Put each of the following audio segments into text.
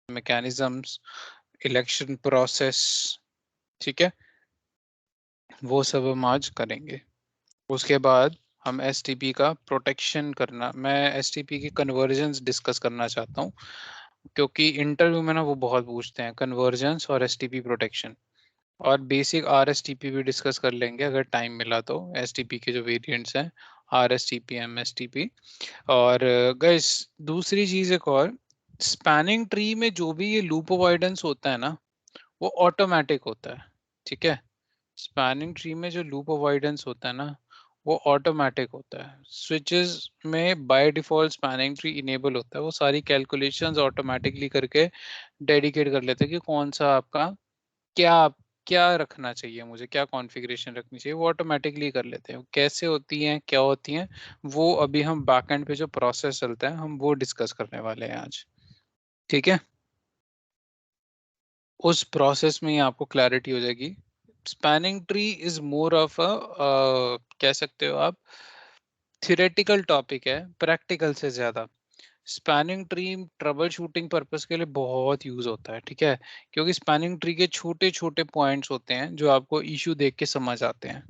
Mechanisms, election process, ठीक है, वो सब हम आज करेंगे। उसके बाद हम एसटीपी का प्रोटेक्शन करना, मैं एसटीपी की कन्वर्जेंस डिस्कस करना चाहता हूँ, क्योंकि इंटरव्यू में ना वो बहुत पूछते हैं कन्वर्जेंस और एसटीपी प्रोटेक्शन। और बेसिक आरएसटीपी भी डिस्कस कर लेंगे अगर टाइम मिला तो, एसटीपी के जो वेरिएंट्स हैं, आरएसटीपी, एमएसटीपी। और गाइस दूसरी चीज एक और, स्पैनिंग ट्री में जो भी ये लूप अवॉइडेंस होता है ना, वो ऑटोमेटिक होता है, ठीक है। स्पैनिंग ट्री में जो लूप अवॉइडेंस होता है ना, वो ऑटोमेटिक होता है। स्विचेस में by default spanning tree enable होता है, वो सारी कैलकुलेशंस ऑटोमेटिकली करके डेडिकेट कर लेते हैं कि कौन सा आपका क्या क्या रखना चाहिए, मुझे क्या कॉन्फ़िगरेशन रखनी चाहिए, वो ऑटोमेटिकली कर लेते हैं। कैसे होती हैं, क्या होती हैं, वो अभी हम बैकएंड पे जो प्रोसेस चलता है हम वो डिस्कस करने वाले हैं आज, ठीक है। उस प्रोसेस में ही आपको क्लैरिटी हो जाएगी। Spanning tree is more of a, कह सकते हो आप, थियोरेटिकल टॉपिक है प्रैक्टिकल से ज्यादा। Spanning tree trouble shooting purpose के लिए बहुत यूज होता है, ठीक है, क्योंकि स्पैनिंग ट्री के छोटे छोटे पॉइंट्स होते हैं जो आपको इशू देख के समझ आते हैं,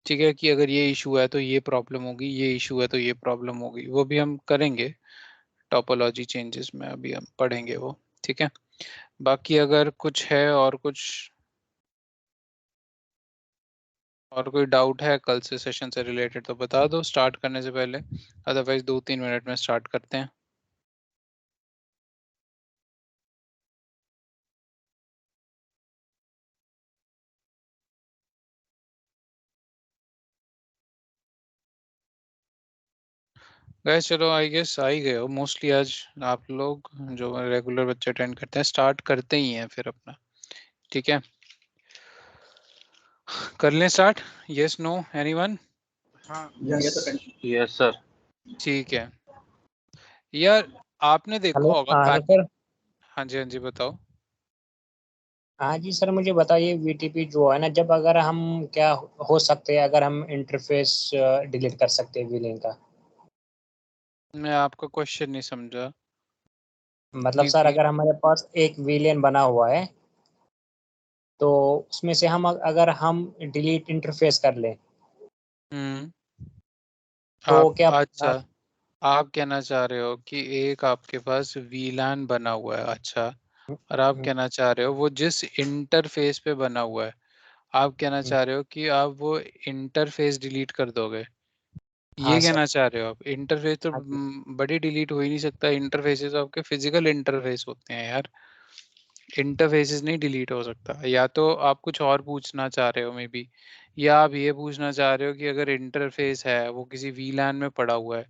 ठीक है, कि अगर ये इशू है तो ये प्रॉब्लम होगी, ये इशू है तो ये प्रॉब्लम होगी, वो भी हम करेंगे टोपोलॉजी चेंजेस में, अभी हम पढ़ेंगे वो, ठीक है। बाकी अगर कुछ है और कोई डाउट है कल से सेशन से रिलेटेड तो बता दो स्टार्ट करने से पहले, अदरवाइज 2-3 मिनट में स्टार्ट करते हैं। गैस चलो आई गेस आ ही गए हो मोस्टली आज आप लोग, जो रेगुलर बच्चे अटेंड करते हैं स्टार्ट करते ही हैं फिर अपना, ठीक है। कर लें स्टार्ट, यस नो एनीवन? हाँ यस सर। ठीक है यार, आपने देखा हेलो, होगा हेलो सर। हाँ जी, हाँ जी, बताओ। हाँ जी सर, मुझे बताइए वीटीपी जो है ना, जब अगर हम क्या हो सकते हैं अगर हम इंटरफेस डिलीट कर सकते हैं वीलिंग का। मैं आपका क्वेश्चन नहीं समझा मतलब कि सर अगर हमारे पास एक वीलियन बना हुआ है तो उसमें से हम अगर हम डिलीट इंटरफेस कर लें हम्म तो आप क्या अच्छा, आप कहना चाह रहे हो कि एक आपके पास वीलान बना हुआ है, अच्छा, और आप कहना चाह रहे हो वो जिस इंटरफेस पे बना हुआ है, आप कहना चाह रहे हो कि आप वो इंटरफेस डिलीट कर दोगे, हाँ ये सर। कहना चाह रहे हो आप? इंटरफेस तो हाँ जी। बड़ी डिलीट हो ही नहीं सकता, इंटरफेसेस तो आपके फिजिकल इंटरफेस होते हैं यार, इंटरफेसेस नहीं डिलीट हो सकता। या तो आप कुछ और पूछना चाह रहे हो मे बी, या आप ये पूछना चाह रहे हो कि अगर इंटरफेस है वो किसी वीलान में पड़ा हुआ है,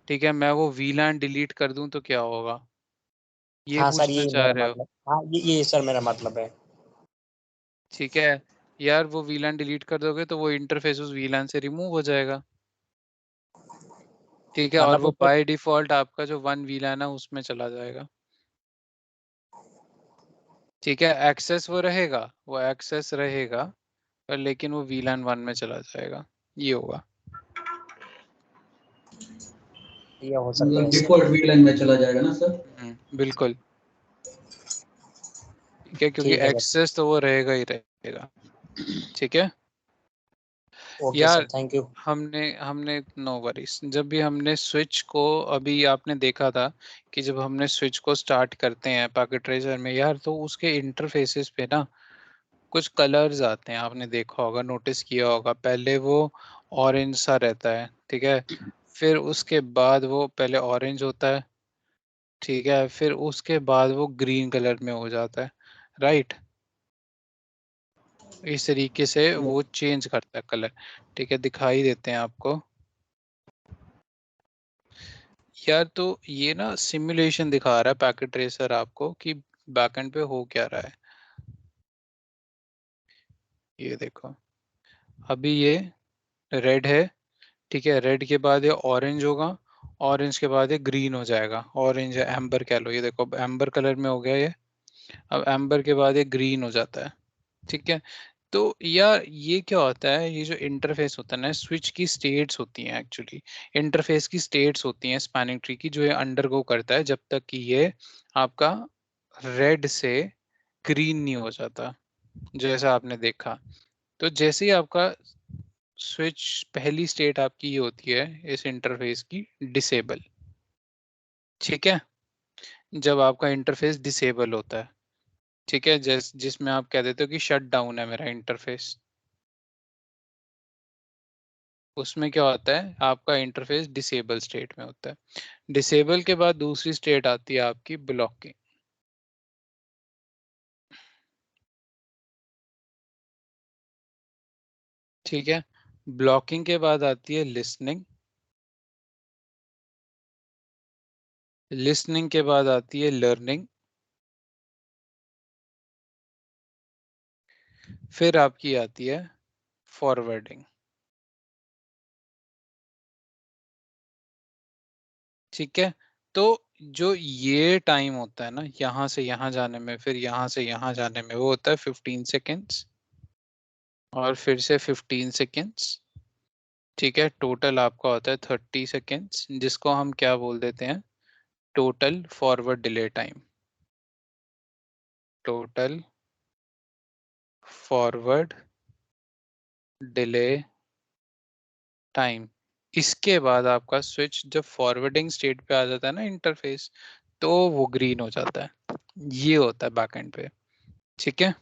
ठीक है, मैं वो वीलान डिलीट कर दूं तो क्या होगा, ये हाँ सर, पूछना ये चाह मेरा रहे हो? मतलब, हाँ ये सर मेरा मतलब है। ठीक है यार, वो वीलान डिलीट कर दोगे तो वो इंटरफेस उस वीलान से रिमूव हो जाएगा, ठीक है, और मतलब वो उसको बाय डिफॉल्ट आपका जो वन वीलान है उसमें चला जाएगा, ठीक है। एक्सेस वो रहेगा, वो एक्सेस रहेगा, पर लेकिन वो वीलान वन में चला जाएगा, ये होगा। ये हो सकता मतलब है सर। डिफॉल्ट वीलाइन में चला जाएगा ना सर? बिल्कुल, ठीक है, क्योंकि ठीक है सर। एक्सेस तो वो रहेगा ही रहेगा, ठीक है ओके सर, यार। Thank you. हमने हमने नो वरीज, जब भी हमने स्विच को, अभी आपने देखा था कि जब हमने स्विच को स्टार्ट करते हैं पैकेट ट्रेसर में यार, तो उसके इंटरफेसेस पे ना कुछ कलर्स आते हैं, आपने देखा होगा, नोटिस किया होगा, पहले वो ऑरेंज सा रहता है, ठीक है, फिर उसके बाद वो पहले ऑरेंज होता है, ठीक है, फिर उसके बाद वो ग्रीन कलर में हो जाता है, राइट, इस तरीके से वो चेंज करता है कलर, ठीक है, दिखाई देते हैं आपको यार। तो ये ना सिमुलेशन दिखा रहा है पैकेट ट्रेसर आपको कि बैकएंड पे हो क्या रहा है, ये देखो, अभी ये रेड है, ठीक है, रेड के बाद ये ऑरेंज होगा, ऑरेंज के बाद ये ग्रीन हो जाएगा, ऑरेंज है एम्बर कह लो, ये देखो एम्बर कलर में हो गया ये, अब एम्बर के बाद ये ग्रीन हो जाता है, ठीक है। तो यार ये क्या होता है, ये जो इंटरफेस होता है ना, स्विच की स्टेट्स होती हैं एक्चुअली, इंटरफेस की स्टेट्स होती हैं स्पैनिंग ट्री की, जो ये अंडरगो करता है जब तक कि ये आपका रेड से ग्रीन नहीं हो जाता, जैसा आपने देखा। तो जैसे ही आपका स्विच, पहली स्टेट आपकी ये होती है इस इंटरफेस की, डिसेबल। ठीक है, जब आपका इंटरफेस डिसेबल होता है, ठीक है, जिसमें आप कह देते हो कि शट डाउन है मेरा इंटरफेस, उसमें क्या होता है, आपका इंटरफेस डिसेबल स्टेट में होता है। डिसेबल के बाद दूसरी स्टेट आती है आपकी ब्लॉकिंग। ठीक है, ब्लॉकिंग के बाद आती है लिसनिंग। लिसनिंग के बाद आती है लर्निंग। फिर आपकी आती है फॉरवर्डिंग। ठीक है, तो जो ये टाइम होता है ना, यहाँ से यहाँ जाने में, फिर यहाँ से यहाँ जाने में, वो होता है 15 सेकेंड्स, और फिर से 15 सेकेंड्स। ठीक है, टोटल आपका होता है 30 सेकेंड्स, जिसको हम क्या बोल देते हैं, total forward delay time. Total forward delay time. इसके बाद आपका स्विच जब फॉरवर्डिंग स्टेट पे आ जाता है ना इंटरफेस, तो वो ग्रीन हो जाता है। ये होता है बैकएंड पे। ठीक है,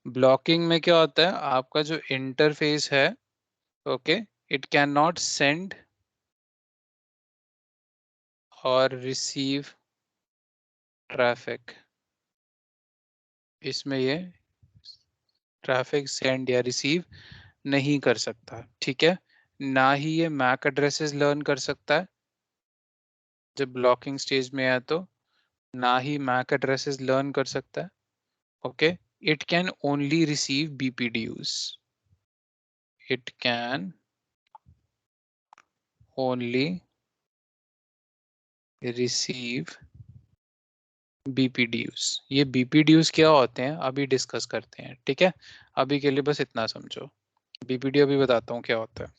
ब्लॉकिंग में क्या होता है, आपका जो इंटरफेस है, okay, it can not send और रिसीव ट्रैफिक। इसमें ये ट्रैफिक सेंड या रिसीव नहीं कर सकता। ठीक है, ना ही ये मैक एड्रेसेस लर्न कर सकता है जब ब्लॉकिंग स्टेज में है, तो ना ही मैक एड्रेसेस लर्न कर सकता है। Okay, it can only receive BPDUs। It can only receive BPDUs। ये BPDUs क्या होते हैं अभी डिस्कस करते हैं। ठीक है, अभी के लिए बस इतना समझो। BPDU अभी बताता हूँ क्या होता है।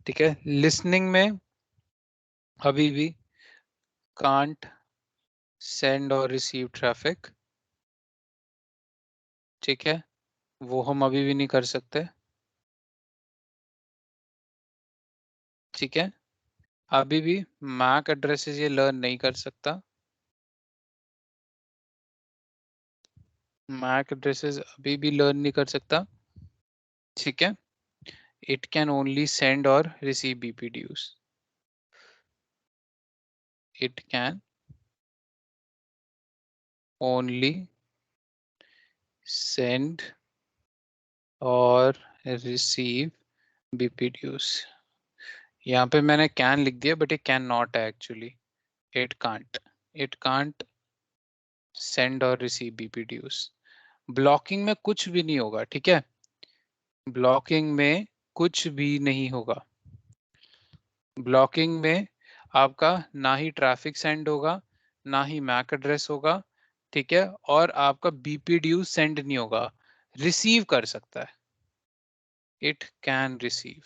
ठीक है, लिसनिंग में अभी भी कांट सेंड और रिसीव ट्रैफिक। ठीक है, वो हम अभी भी नहीं कर सकते। ठीक है, अभी भी मैक एड्रेसेस ये लर्न नहीं कर सकता। मैक एड्रेसेस अभी भी लर्न नहीं कर सकता। ठीक है, इट कैन ओनली सेंड और receive BPDUs। It can only send और रिसीव BPDUs। यहाँ पे मैंने कैन लिख दिया, बट ये कैन नॉट है एक्चुअली। इट कांट सेंड और रिसीव BPDUs। ब्लॉकिंग में कुछ भी नहीं होगा। ठीक है, ब्लॉकिंग में कुछ भी नहीं होगा। ब्लॉकिंग में आपका ना ही ट्रैफिक सेंड होगा, ना ही मैक एड्रेस होगा। ठीक है, और आपका BPDU सेंड नहीं होगा, रिसीव कर सकता है। It can receive.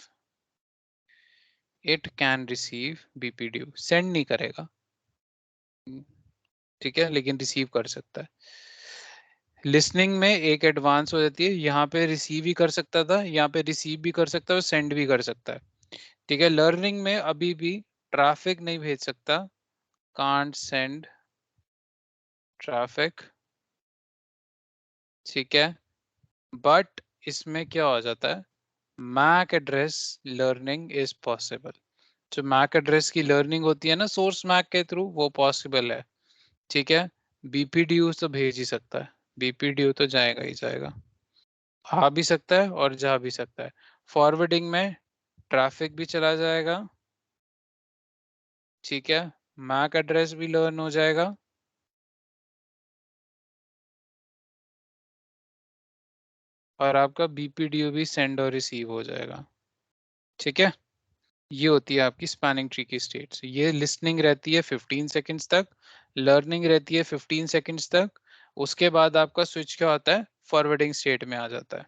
It can receive BPDU, send नहीं करेगा। ठीक है, लेकिन रिसीव कर सकता है। लिसनिंग में एक एडवांस हो जाती है, यहाँ पे रिसीव ही कर सकता था, यहाँ पे रिसीव भी कर सकता है और सेंड भी कर सकता है। ठीक है, लर्निंग में अभी भी ट्रैफिक नहीं भेज सकता, कांट सेंड ट्रैफिक। ठीक है, बट इसमें क्या हो जाता है, MAC address learning is possible. जो मैक एड्रेस की लर्निंग होती है ना सोर्स मैक के थ्रू, वो पॉसिबल है। ठीक है, BPDU तो भेज ही सकता है, BPDU तो जाएगा ही जाएगा, आ भी सकता है और जा भी सकता है। फॉरवर्डिंग में ट्रैफिक भी चला जाएगा। ठीक है, मैक एड्रेस भी लर्न हो जाएगा, और आपका BPDU भी सेंड और रिसीव हो जाएगा। ठीक है, ये होती है आपकी स्पैनिंग ट्री की स्टेट्स। ये लिसनिंग रहती है 15 सेकंड्स तक, लर्निंग रहती है 15 सेकंड्स तक। उसके बाद आपका स्विच क्या होता है, फॉरवर्डिंग स्टेट में आ जाता है।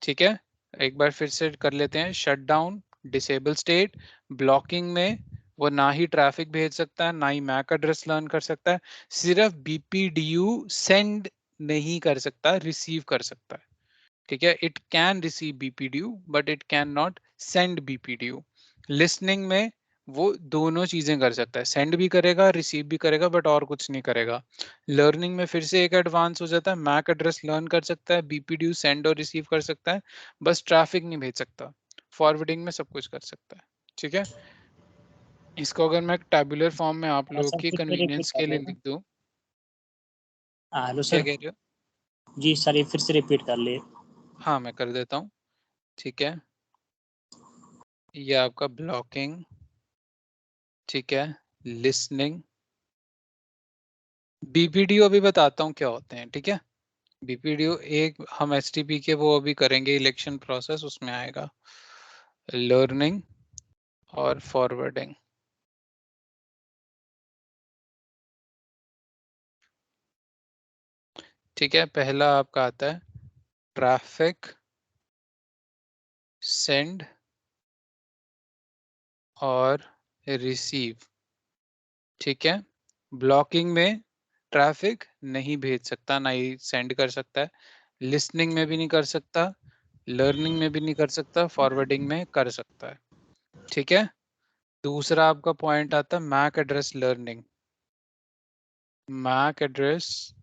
ठीक है, एक बार फिर से कर लेते हैं। Shut down, disable state, blocking में वो ना ही ट्रैफिक भेज सकता है, ना ही मैक एड्रेस लर्न कर सकता है, सिर्फ BPDU सेंड नहीं कर सकता, रिसीव कर सकता है। ठीक है, it can receive BPDU but it can not send BPDU। Listening में वो दोनों चीजें कर सकता है, सेंड भी करेगा, रिसीव भी करेगा, बट और कुछ नहीं करेगा। लर्निंग में फिर से एक एडवांस हो जाता है, मैक एड्रेस लर्न कर सकता है, BPDU सेंड और रिसीव कर सकता है, बस ट्रैफिक नहीं भेज सकता। फॉरवर्डिंग में सब कुछ कर सकता है। ठीक है, इसको अगर मैं टैबुलर फॉर्म में आप लोगों सर की फिर से रिपीट कन्वीनियंस कर के लिए लेना। लिख दूं। हेलो क्या सर। कह रहे हो? जी सर, ये फिर से रिपीट कर लिए। हाँ मैं कर देता हूँ। ठीक है, ये आपका ब्लॉकिंग, ठीक है, लिसनिंग, BPDU अभी बताता हूँ क्या होते हैं। ठीक है, BPDU एक हम STP के वो अभी करेंगे, इलेक्शन प्रोसेस उसमें आएगा, लर्निंग और फॉरवर्डिंग। ठीक है, पहला आपका आता है ट्रैफिक सेंड और रिसीव। ठीक है, ब्लॉकिंग में ट्रैफिक नहीं भेज सकता, ना ही सेंड कर सकता है, लिसनिंग में भी नहीं कर सकता, लर्निंग में भी नहीं कर सकता, फॉरवर्डिंग में कर सकता है। ठीक है, दूसरा आपका पॉइंट आता है MAC address learning. MAC address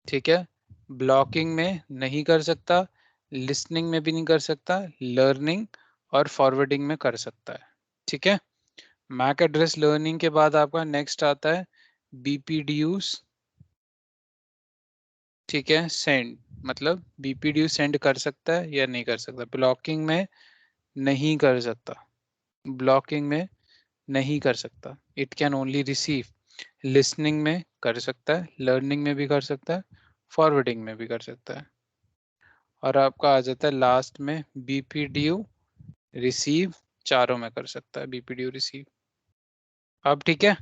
ठीक है, ब्लॉकिंग में नहीं कर सकता, लिसनिंग में भी नहीं कर सकता, लर्निंग और फॉरवर्डिंग में कर सकता है। ठीक है, मैक एड्रेस लर्निंग के बाद आपका नेक्स्ट आता है BPDUs। ठीक है, सेंड, मतलब BPDU सेंड कर सकता है या नहीं कर सकता, ब्लॉकिंग में नहीं कर सकता, ब्लॉकिंग में नहीं कर सकता, it can only receive, listening में कर सकता है, लर्निंग में भी कर सकता है, फॉरवर्डिंग में भी कर सकता है। और आपका आ जाता है लास्ट में BPDU रिसीव, चारों में कर सकता है BPDU रिसीव। अब ठीक है,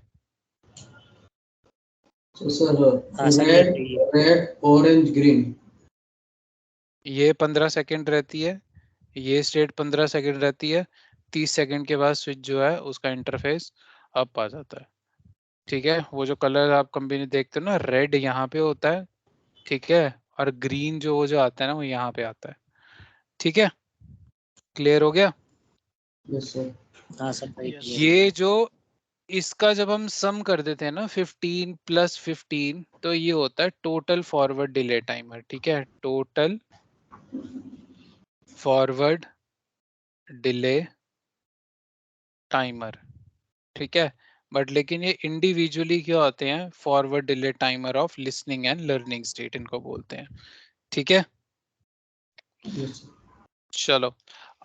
तो सर हाँ सर, ये रेड सही है। Red orange green. ये 15 सेकेंड रहती है, ये स्टेट 15 सेकेंड रहती है, 30 सेकेंड के बाद स्विच जो है उसका इंटरफेस अप आ जाता है। ठीक है, वो जो कलर आप कंपनी देखते हो ना, रेड यहाँ पे होता है, ठीक है, और ग्रीन जो वो जो आता है ना वो यहाँ पे आता है। ठीक है, क्लियर हो गया? Yes sir. हाँ सर, सही है। ये जो इसका जब हम सम कर देते हैं ना 15 + 15, तो ये होता है टोटल फॉरवर्ड डिले टाइमर। ठीक है, टोटल फॉरवर्ड डिले टाइमर। ठीक है, बट लेकिन ये इंडिविजुअली क्या होते हैं, forward delay timer of listening and learning state इनको बोलते हैं। ठीक है, यस चलो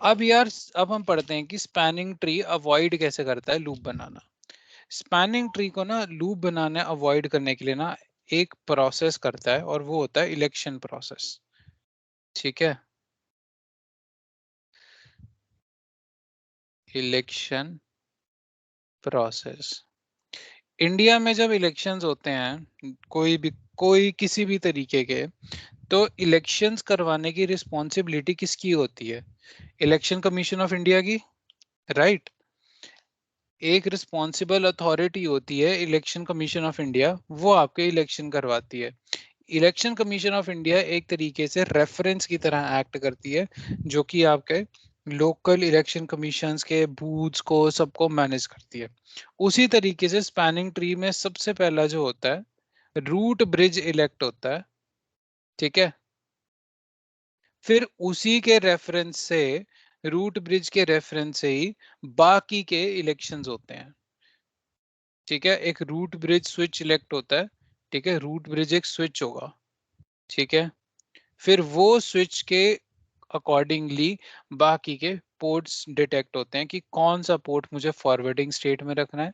अब यार, अब हम पढ़ते हैं कि स्पैनिंग ट्री अवॉइड कैसे करता है लूप बनाना। स्पैनिंग ट्री को ना लूप बनाने अवॉइड करने के लिए ना एक प्रोसेस करता है, और वो होता है इलेक्शन प्रोसेस। ठीक है, इलेक्शन प्रोसेस। इंडिया में जब इलेक्शंस होते हैं कोई किसी भी तरीके के, तो इलेक्शंस करवाने की रिस्पॉन्सिबिलिटी किसकी होती है? इलेक्शन कमीशन ऑफ इंडिया की, राइट? एक रिस्पॉन्सिबल अथॉरिटी होती है इलेक्शन कमीशन ऑफ इंडिया, वो आपके इलेक्शन करवाती है। इलेक्शन कमीशन ऑफ इंडिया एक तरीके से रेफरेंस की तरह एक्ट करती है, जो कि आपके लोकल इलेक्शन कमीशंस के बूथ्स को सबको मैनेज करती है। उसी तरीके से स्पैनिंग ट्री में सबसे पहला जो होता है रूट ब्रिज इलेक्ट होता है। ठीक है, फिर उसी के रेफरेंस से, रूट ब्रिज के रेफरेंस से ही बाकी के इलेक्शंस होते हैं। ठीक है, एक रूट ब्रिज स्विच इलेक्ट होता है। ठीक है, रूट ब्रिज एक स्विच होगा। ठीक है, फिर वो स्विच के अकॉर्डिंगली बाकी के पोर्ट्स डिटेक्ट होते हैं कि कौन सा पोर्ट मुझे फॉरवर्डिंग स्टेट में रखना है,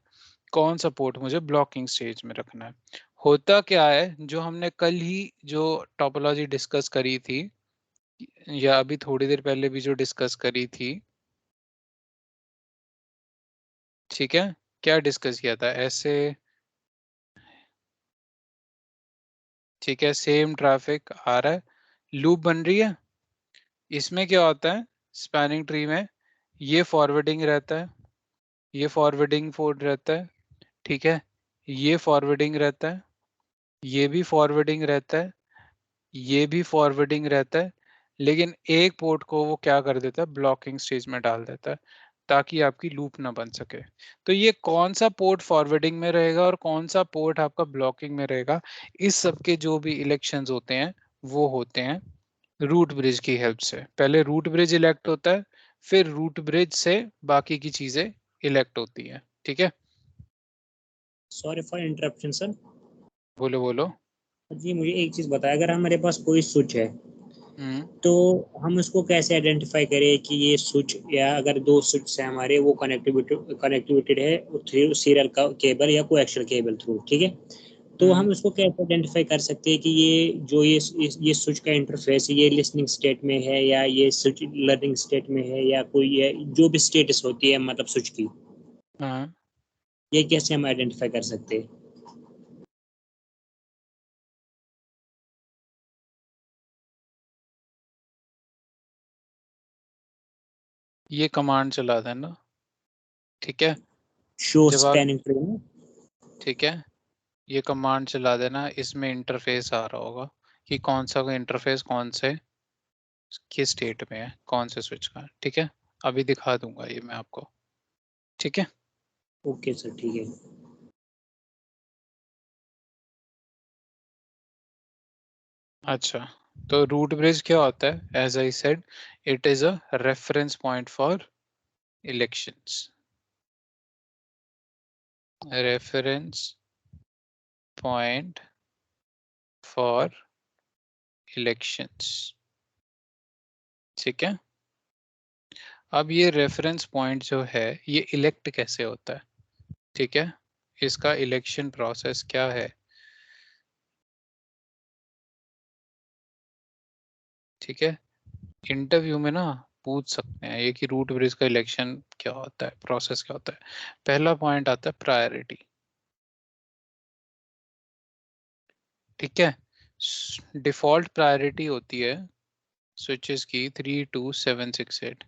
कौन सा पोर्ट मुझे ब्लॉकिंग स्टेज में रखना है। होता क्या है, जो हमने कल ही जो टोपोलॉजी डिस्कस करी थी, या अभी थोड़ी देर पहले भी जो डिस्कस करी थी, ठीक है, क्या डिस्कस किया था? ऐसे ठीक है, सेम ट्रैफिक आ रहा है, लूप बन रही है। इसमें क्या होता है स्पैनिंग ट्री में, ये फॉरवर्डिंग रहता है, ये फॉरवर्डिंग फोर्ड रहता है, ठीक है, ये फॉरवर्डिंग रहता है, ये भी फॉरवर्डिंग रहता है, ये भी फॉरवर्डिंग रहता है, लेकिन एक पोर्ट को वो क्या कर देता है, ब्लॉकिंग स्टेज में डाल देता है ताकि आपकी लूप ना बन सके। तो ये कौन सा पोर्ट फॉरवर्डिंग में रहेगा और कौन सा पोर्ट आपका ब्लॉकिंग में रहेगा, इस सब के जो भी इलेक्शंस होते हैं वो होते हैं रूट ब्रिज की हेल्प से। पहले रूट ब्रिज इलेक्ट होता है, फिर रूट ब्रिज से बाकी की चीजें इलेक्ट होती हैं। ठीक है, सॉरी फॉर इंटरप्शन सर। बोलो बोलो। जी मुझे एक चीज़ बताया, अगर हमारे पास कोई स्विच है हम्म तो हम उसको कैसे आइडेंटिफाई करें कि ये स्विच, या अगर दो स्विच है हमारे वो कनेक्टिविटेड है थ्रू सीरियल केबल या कोएक्सियल केबल थ्रू, ठीक है, तो हम उसको कैसे आइडेंटिफाई कर सकते हैं कि ये जो ये स्विच का इंटरफेस ये लिसनिंग स्टेट में है या ये स्विच लर्निंग स्टेट में है, या कोई ये जो भी स्टेटस होती है मतलब स्विच की, हाँ, ये कैसे हम आइडेंटिफाई कर सकते हैं? ये कमांड चला देना। ठीक है, शो जब आप, स्पैनिंग ट्री में। ठीक है, ये कमांड चला देना, इसमें इंटरफेस आ रहा होगा कि कौन सा इंटरफेस कौन से किस स्टेट में है, कौन से स्विच का। ठीक है, अभी दिखा दूंगा ये मैं आपको। ठीक है, ओके सर, ठीक है। अच्छा, तो रूट ब्रिज क्या होता है, as I said it is a reference point for elections, reference point for elections. ठीक है, अब ये रेफरेंस पॉइंट जो है ये इलेक्ट कैसे होता है, ठीक है, इसका इलेक्शन प्रोसेस क्या है। ठीक है, इंटरव्यू में ना पूछ सकते हैं ये कि रूट ब्रिज का इलेक्शन क्या होता है, प्रोसेस क्या होता है। पहला पॉइंट आता है प्रायोरिटी। ठीक है, डिफॉल्ट प्रायोरिटी होती है स्विचेस की 32768।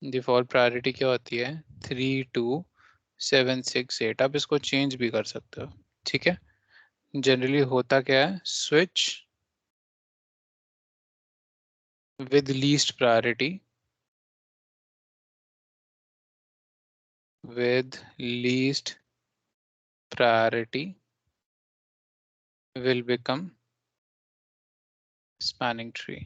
डिफॉल्ट प्रायोरिटी क्या होती है, 32768। आप इसको चेंज भी कर सकते हो। ठीक है, जनरली होता क्या है, switch with least priority, with least priority will become spanning tree।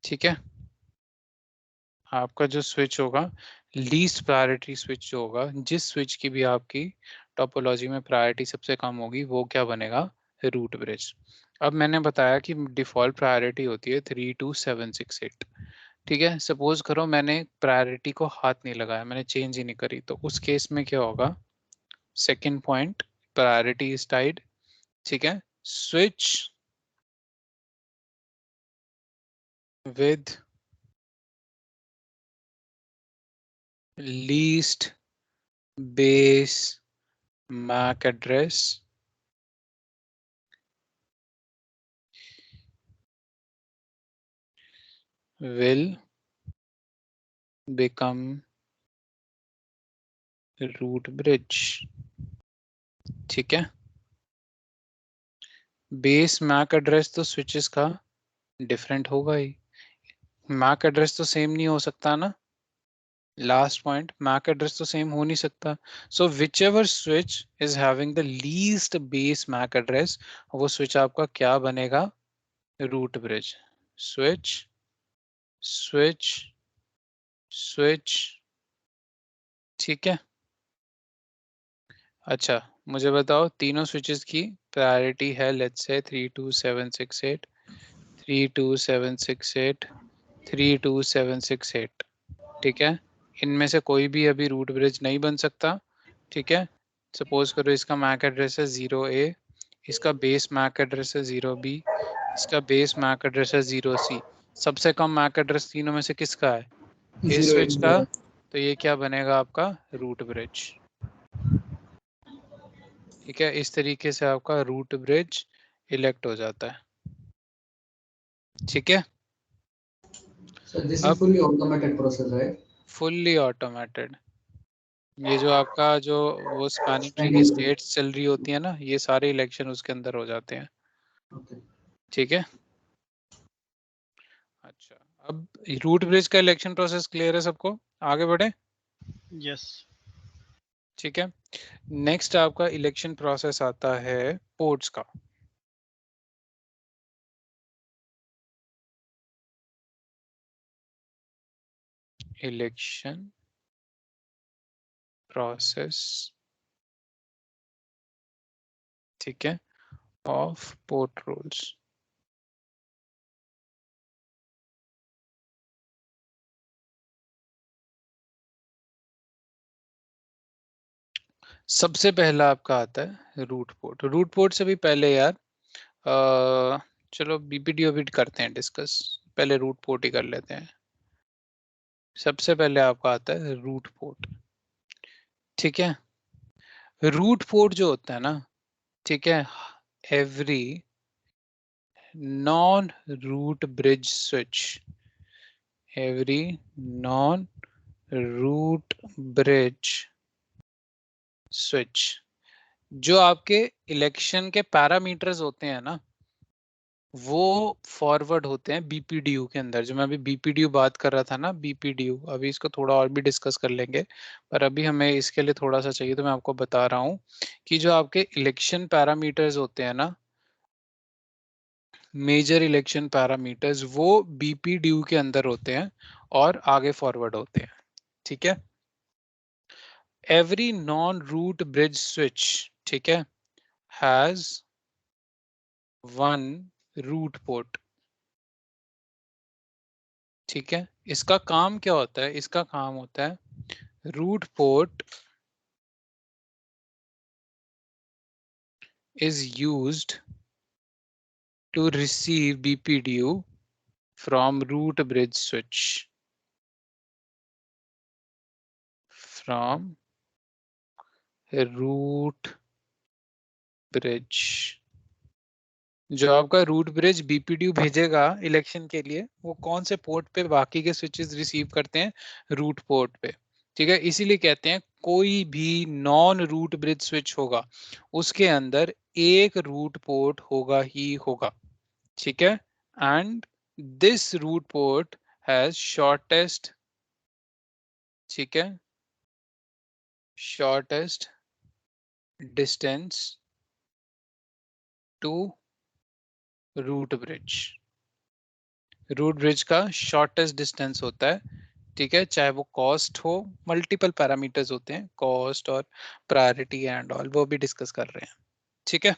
ठीक है, आपका जो स्विच होगा, लीस्ट प्रायोरिटी स्विच जो होगा, जिस स्विच की भी आपकी टोपोलॉजी में प्रायोरिटी सबसे कम होगी, वो क्या बनेगा, रूट ब्रिज। अब मैंने बताया कि डिफॉल्ट प्रायोरिटी होती है 32768। ठीक है, सपोज करो मैंने प्रायोरिटी को हाथ नहीं लगाया, मैंने चेंज ही नहीं करी, तो उस केस में क्या होगा, second point, priority is tied. ठीक है, switch with least base MAC address will become root bridge। ठीक है, बेस मैक एड्रेस तो स्विचेस का डिफरेंट होगा ही, मैक एड्रेस तो सेम नहीं हो सकता ना, लास्ट पॉइंट, मैक एड्रेस तो सेम हो नहीं सकता। So whichever switch is having the least base MAC address, वो स्विच आपका क्या बनेगा, root bridge. Switch switch switch. ठीक है, अच्छा, मुझे बताओ तीनों स्विचेस की प्रायोरिटी है, लेट्स से 32768, 32768, 32768। ठीक है, इनमें से कोई भी अभी रूट ब्रिज नहीं बन सकता। ठीक है, सपोज करो इसका मैक एड्रेस है 0A, इसका बेस मैक एड्रेस है 0B, इसका बेस मैक एड्रेस है 0C। सबसे कम मैक एड्रेस तीनों में से किसका है, इस स्विच का, तो ये क्या बनेगा आपका रूट ब्रिज। ठीक है, इस तरीके से आपका रूट ब्रिज इलेक्ट हो जाता है। ठीक है, So this is अब fully automated process, right? Fully automated. ये जो आपका जो वो स्पैनिंग ट्री की स्टेट्स चल रही होती है ना, ये सारे इलेक्शन उसके अंदर हो जाते हैं। Okay. ठीक है, अच्छा, अब रूट ब्रिज का इलेक्शन प्रोसेस क्लियर है सबको, आगे बढ़े। यस। ठीक है, नेक्स्ट आपका इलेक्शन प्रोसेस आता है पोर्ट्स का। इलेक्शन प्रोसेस, ठीक है, ऑफ पोर्ट रूल्स। सबसे पहला आपका आता है रूट पोर्ट। रूट पोर्ट से भी पहले यार चलो बीपीडीओ भी करते हैं डिस्कस, पहले रूट पोर्ट ही कर लेते हैं। सबसे पहले आपका आता है रूट पोर्ट। ठीक है, रूट पोर्ट जो होता है ना, ठीक है, every non root bridge switch, every non root bridge switch, जो आपके इलेक्शन के पैरामीटर्स होते हैं ना, वो फॉरवर्ड होते हैं बीपीडीयू के अंदर। जो मैं अभी बीपीडीयू बात कर रहा था ना, बीपीडीयू, अभी इसको थोड़ा और भी डिस्कस कर लेंगे, पर अभी हमें इसके लिए थोड़ा सा चाहिए, तो मैं आपको बता रहा हूँ कि जो आपके इलेक्शन पैरामीटर्स होते हैं ना, मेजर इलेक्शन पैरामीटर्स, वो बीपीडीयू के अंदर होते हैं और आगे फॉरवर्ड होते हैं। ठीक है, every non root bridge switch, ठीक है, हैज वन रूट पोर्ट। ठीक है, इसका काम क्या होता है, इसका काम होता है root port is used to receive BPDU from root bridge switch, from root bridge। जो आपका रूट ब्रिज बीपीडीयू भेजेगा इलेक्शन के लिए, वो कौन से पोर्ट पे बाकी के स्विचेस रिसीव करते हैं, रूट पोर्ट पे। ठीक है, इसीलिए कहते हैं कोई भी नॉन रूट ब्रिज स्विच होगा उसके अंदर एक रूट पोर्ट होगा ही होगा। ठीक है, and this root port has shortest, ठीक है, shortest distance to root bridge. Root bridge का शॉर्टेस्ट डिस्टेंस होता है, ठीक है, चाहे वो कॉस्ट हो, मल्टीपल पैरामीटर्स होते हैं, कॉस्ट और प्रायोरिटी एंड ऑल, वो भी डिस्कस कर रहे हैं। ठीक है,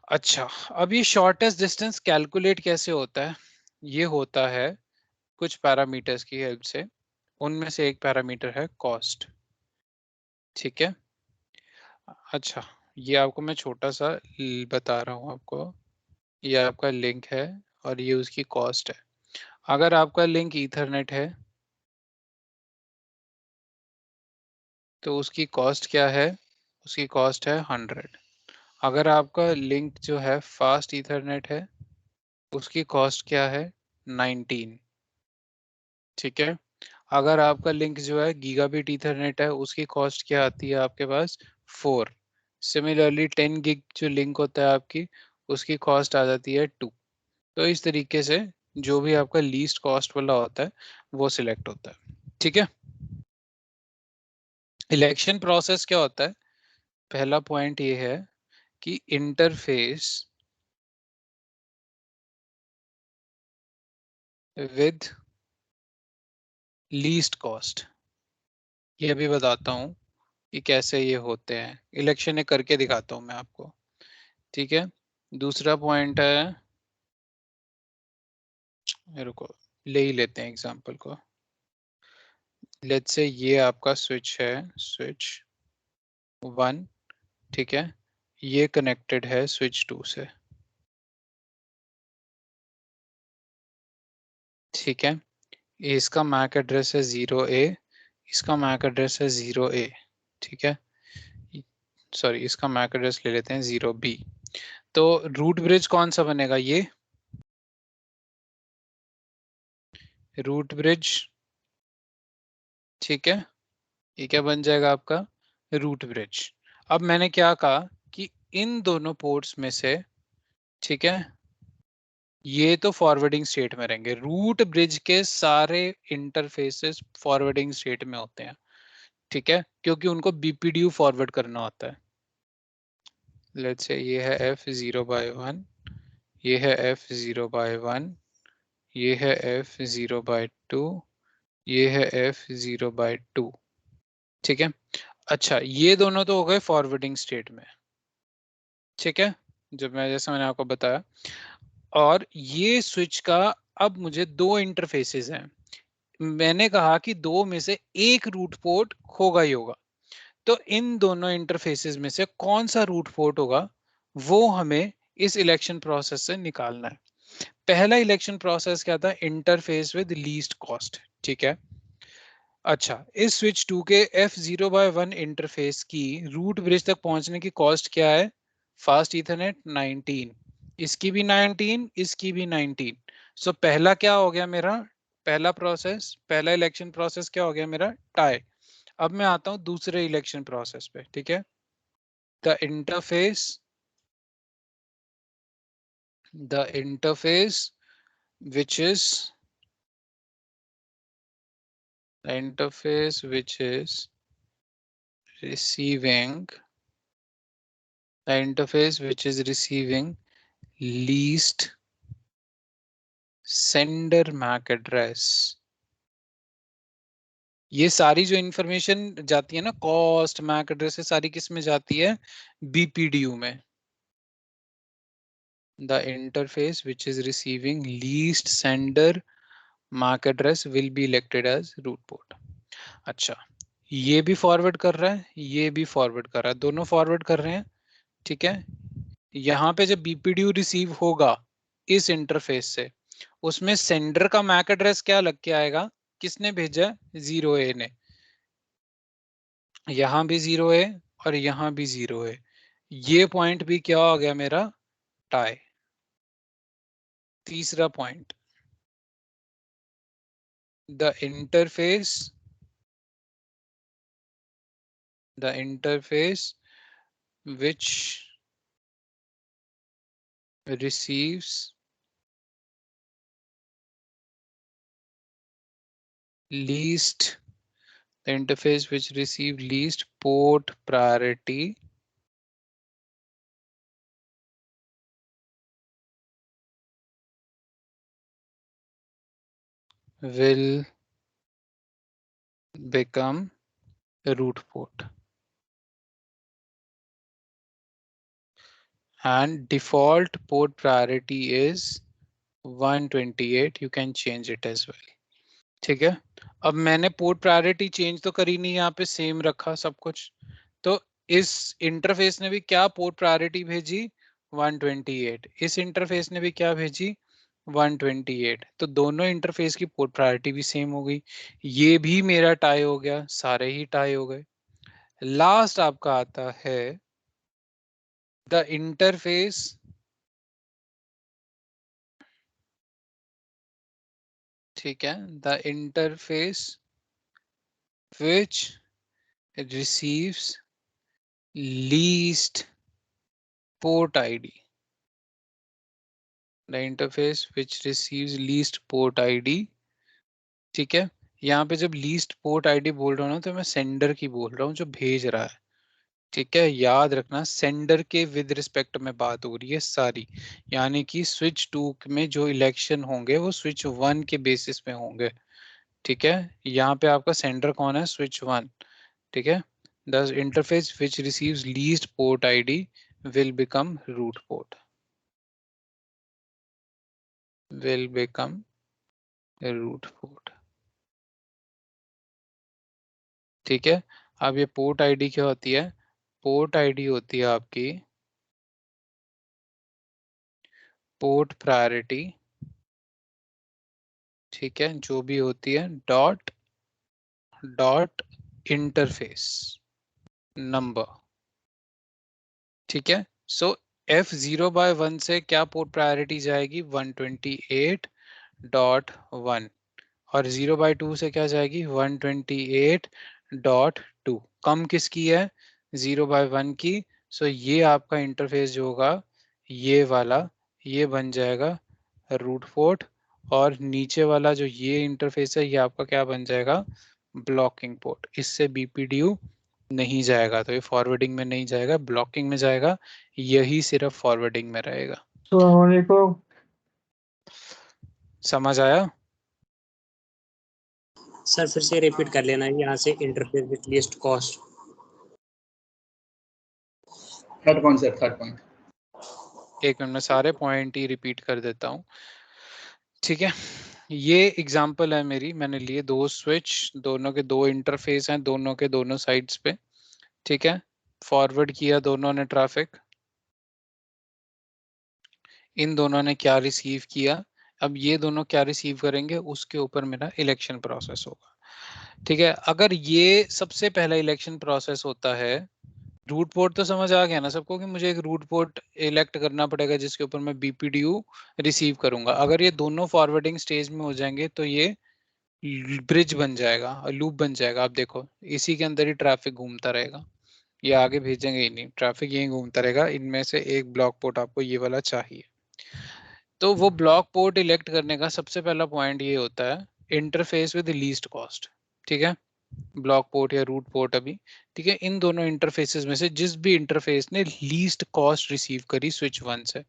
अच्छा, अब ये शॉर्टेस्ट डिस्टेंस कैलकुलेट कैसे होता है, ये होता है कुछ पैरामीटर्स की हेल्प से। उनमें से एक पैरामीटर है कॉस्ट। ठीक है, अच्छा, ये आपको मैं छोटा सा बता रहा हूँ आपको, ये आपका लिंक है और ये उसकी कॉस्ट है। अगर आपका लिंक ईथरनेट है तो उसकी कॉस्ट क्या है, उसकी कॉस्ट है 100। अगर आपका लिंक जो है फास्ट ईथरनेट है, उसकी कॉस्ट क्या है, 19। ठीक है, अगर आपका लिंक जो है गीगाबिट ईथरनेट है, उसकी कॉस्ट क्या आती है आपके पास, 4। सिमिलरली 10 गिग जो लिंक होता है आपकी, उसकी कॉस्ट आ जाती है 2। तो इस तरीके से जो भी आपका लीस्ट कॉस्ट वाला होता है वो सिलेक्ट होता है। ठीक है, इलेक्शन प्रोसेस क्या होता है, पहला पॉइंट ये है कि इंटरफेस विद लीस्ट कॉस्ट। ये भी बताता हूँ कि कैसे ये होते हैं, इलेक्शन ये करके दिखाता हूँ मैं आपको। ठीक है, दूसरा पॉइंट है, रुको ले ही लेते हैं एग्जांपल को। लेट्स से ये आपका स्विच है, स्विच 1, ठीक है, ये कनेक्टेड है स्विच 2 से। ठीक है, इसका मैक एड्रेस है 0A, इसका मैक एड्रेस है 0A, ठीक है। सॉरी, इसका मैक एड्रेस ले लेते हैं 0B। तो रूट ब्रिज कौन सा बनेगा? ये रूट ब्रिज, ठीक है। ये क्या बन जाएगा आपका? Root bridge. अब मैंने क्या कहा कि इन दोनों पोर्ट्स में से, ठीक है, ये तो फॉरवर्डिंग स्टेट में रहेंगे। रूट ब्रिज के सारे इंटरफेसेस फॉरवर्डिंग स्टेट में होते हैं, ठीक है, क्योंकि उनको बीपीडीयू फॉरवर्ड करना होता है। लेट्स से ये है f0/1, ये है f0/1, ये है f0/2, ये है f0/2, ठीक है। अच्छा, ये दोनों तो हो गए फॉरवर्डिंग स्टेट में, ठीक है, जब मैं जैसा मैंने आपको बताया। और ये स्विच का अब मुझे दो इंटरफेसेस हैं। मैंने कहा कि दो में से एक रूट पोर्ट होगा ही होगा। तो इन दोनों इंटरफेसेस में से कौन सा रूट पोर्ट होगा, वो हमें इस इलेक्शन प्रोसेस से निकालना है। पहला इलेक्शन प्रोसेस क्या था? इंटरफेस विद लीस्ट कॉस्ट, ठीक है। अच्छा, इस स्विच 2 के f0/1 इंटरफेस की रूट ब्रिज तक पहुंचने की कॉस्ट क्या है? फास्ट ईथरनेट 19, इसकी भी 19, इसकी भी 19। सो पहला क्या हो गया मेरा? पहला प्रोसेस, पहला इलेक्शन प्रोसेस क्या हो गया मेरा? टाई। अब मैं आता हूं दूसरे इलेक्शन प्रोसेस पे, ठीक है। The interface which is the interface which is receiving the interface which is receiving least sender MAC address। ये सारी जो इंफॉर्मेशन जाती है ना, कॉस्ट, मैक एड्रेस, सारी किस में जाती है? बीपीडीयू में। The interface which is receiving least sender MAC address will be elected as root port. अच्छा, ये भी फॉरवर्ड कर रहा है, ये भी फॉरवर्ड कर रहा है, दोनों फॉरवर्ड कर रहे हैं, ठीक है। यहाँ पे जब बीपीडीयू रिसीव होगा इस इंटरफेस से, उसमें सेंडर का मैक एड्रेस क्या लग के आएगा? किसने भेजा? 0A ने। यहाँ भी 0A और यहाँ भी 0A। ये पॉइंट भी क्या हो गया मेरा? टाई। तीसरा point, the interface which receives least the interface which receive least port priority will become a root port, and default port priority is 128. You can change it as well, ठीक है। अब मैंने पोर्ट प्रायोरिटी चेंज तो करी नहीं, यहाँ पे same रखा सब कुछ। तो इस इंटरफेस ने भी क्या पोर्ट प्रायोरिटी भेजी? 128। इस इंटरफेस ने भी क्या भेजी? 128। तो दोनों इंटरफेस की पोर्ट प्रायोरिटी भी सेम हो गई। ये भी मेरा टाई हो गया, सारे ही टाई हो गए। लास्ट आपका आता है द इंटरफेस ठीक है, the interface which receives least port ID, the interface which receives least port ID, ठीक है। यहाँ पे जब लीस्ट पोर्ट आईडी बोल रहा हूँ ना, तो मैं सेंडर की बोल रहा हूँ, जो भेज रहा है, ठीक है। याद रखना, सेंडर के विद रिस्पेक्ट में बात हो रही है सारी, यानी कि स्विच 2 में जो इलेक्शन होंगे वो स्विच 1 के बेसिस पे होंगे, ठीक है। यहाँ पे आपका सेंडर कौन है? स्विच 1, ठीक है। The interface which receives least port ID will become root port, will become a root port, ठीक है। अब ये पोर्ट आईडी क्या होती है? पोर्ट आईडी होती है आपकी पोर्ट प्रायोरिटी, ठीक है, जो भी होती है डॉट डॉट इंटरफेस नंबर, ठीक है। सो F0/1 से क्या पोर्ट प्रायोरिटी जाएगी 128.1 और 0/2 से क्या जाएगी 128.2। कम किसकी है 0/1 की। सो ये आपका इंटरफेस जो होगा ये वाला, ये बन जाएगा रूट पोर्ट, और नीचे वाला जो ये इंटरफेस है ये आपका क्या बन जाएगा ब्लॉकिंग पोर्ट। इससे बीपीडीयू नहीं जाएगा, तो ये फॉरवर्डिंग में नहीं जाएगा, ब्लॉकिंग में जाएगा, यही सिर्फ फॉरवर्डिंग में रहेगा। अस्सलामुअलैकुम। समझ आया? सर फिर से रिपीट कर लेना यहाँ से interface with least cost. Third point sir, third point. एक मिनट में सारे पॉइंट ही रिपीट कर देता हूँ, ठीक है। ये एग्जांपल है मेरी, मैंने लिए दो स्विच, दोनों के दो इंटरफेस हैं, दोनों के दोनों साइड्स पे, ठीक है। फॉरवर्ड किया दोनों ने ट्रैफिक, इन दोनों ने क्या रिसीव किया, अब ये दोनों क्या रिसीव करेंगे उसके ऊपर मेरा इलेक्शन प्रोसेस होगा, ठीक है। अगर ये सबसे पहला इलेक्शन प्रोसेस होता है, रूट पोर्ट तो समझ आ गया ना सबको कि मुझे एक रूट पोर्ट इलेक्ट करना पड़ेगा जिसके ऊपर मैं बीपीडीयू रिसीव करूंगा। अगर ये दोनों फॉरवर्डिंग स्टेज में हो जाएंगे तो ये ब्रिज बन जाएगा, लूप बन जाएगा। आप देखो इसी के अंदर ही ट्रैफिक घूमता रहेगा, ये आगे भेजेंगे ही नहीं, ट्रैफिक यही घूमता रहेगा। इनमें से एक ब्लॉक पोर्ट आपको ये वाला चाहिए, तो वो ब्लॉक पोर्ट इलेक्ट करने का सबसे पहला पॉइंट ये होता है इंटरफेस विद लीस्ट कॉस्ट, ठीक है। ब्लॉक पोर्ट या रूट पोर्ट अभी, ठीक है। इन दोनों इंटरफेसेस में से जिस भी इंटरफेस ने लीस्ट कॉस्ट रिसीव करी स्विच 1 से,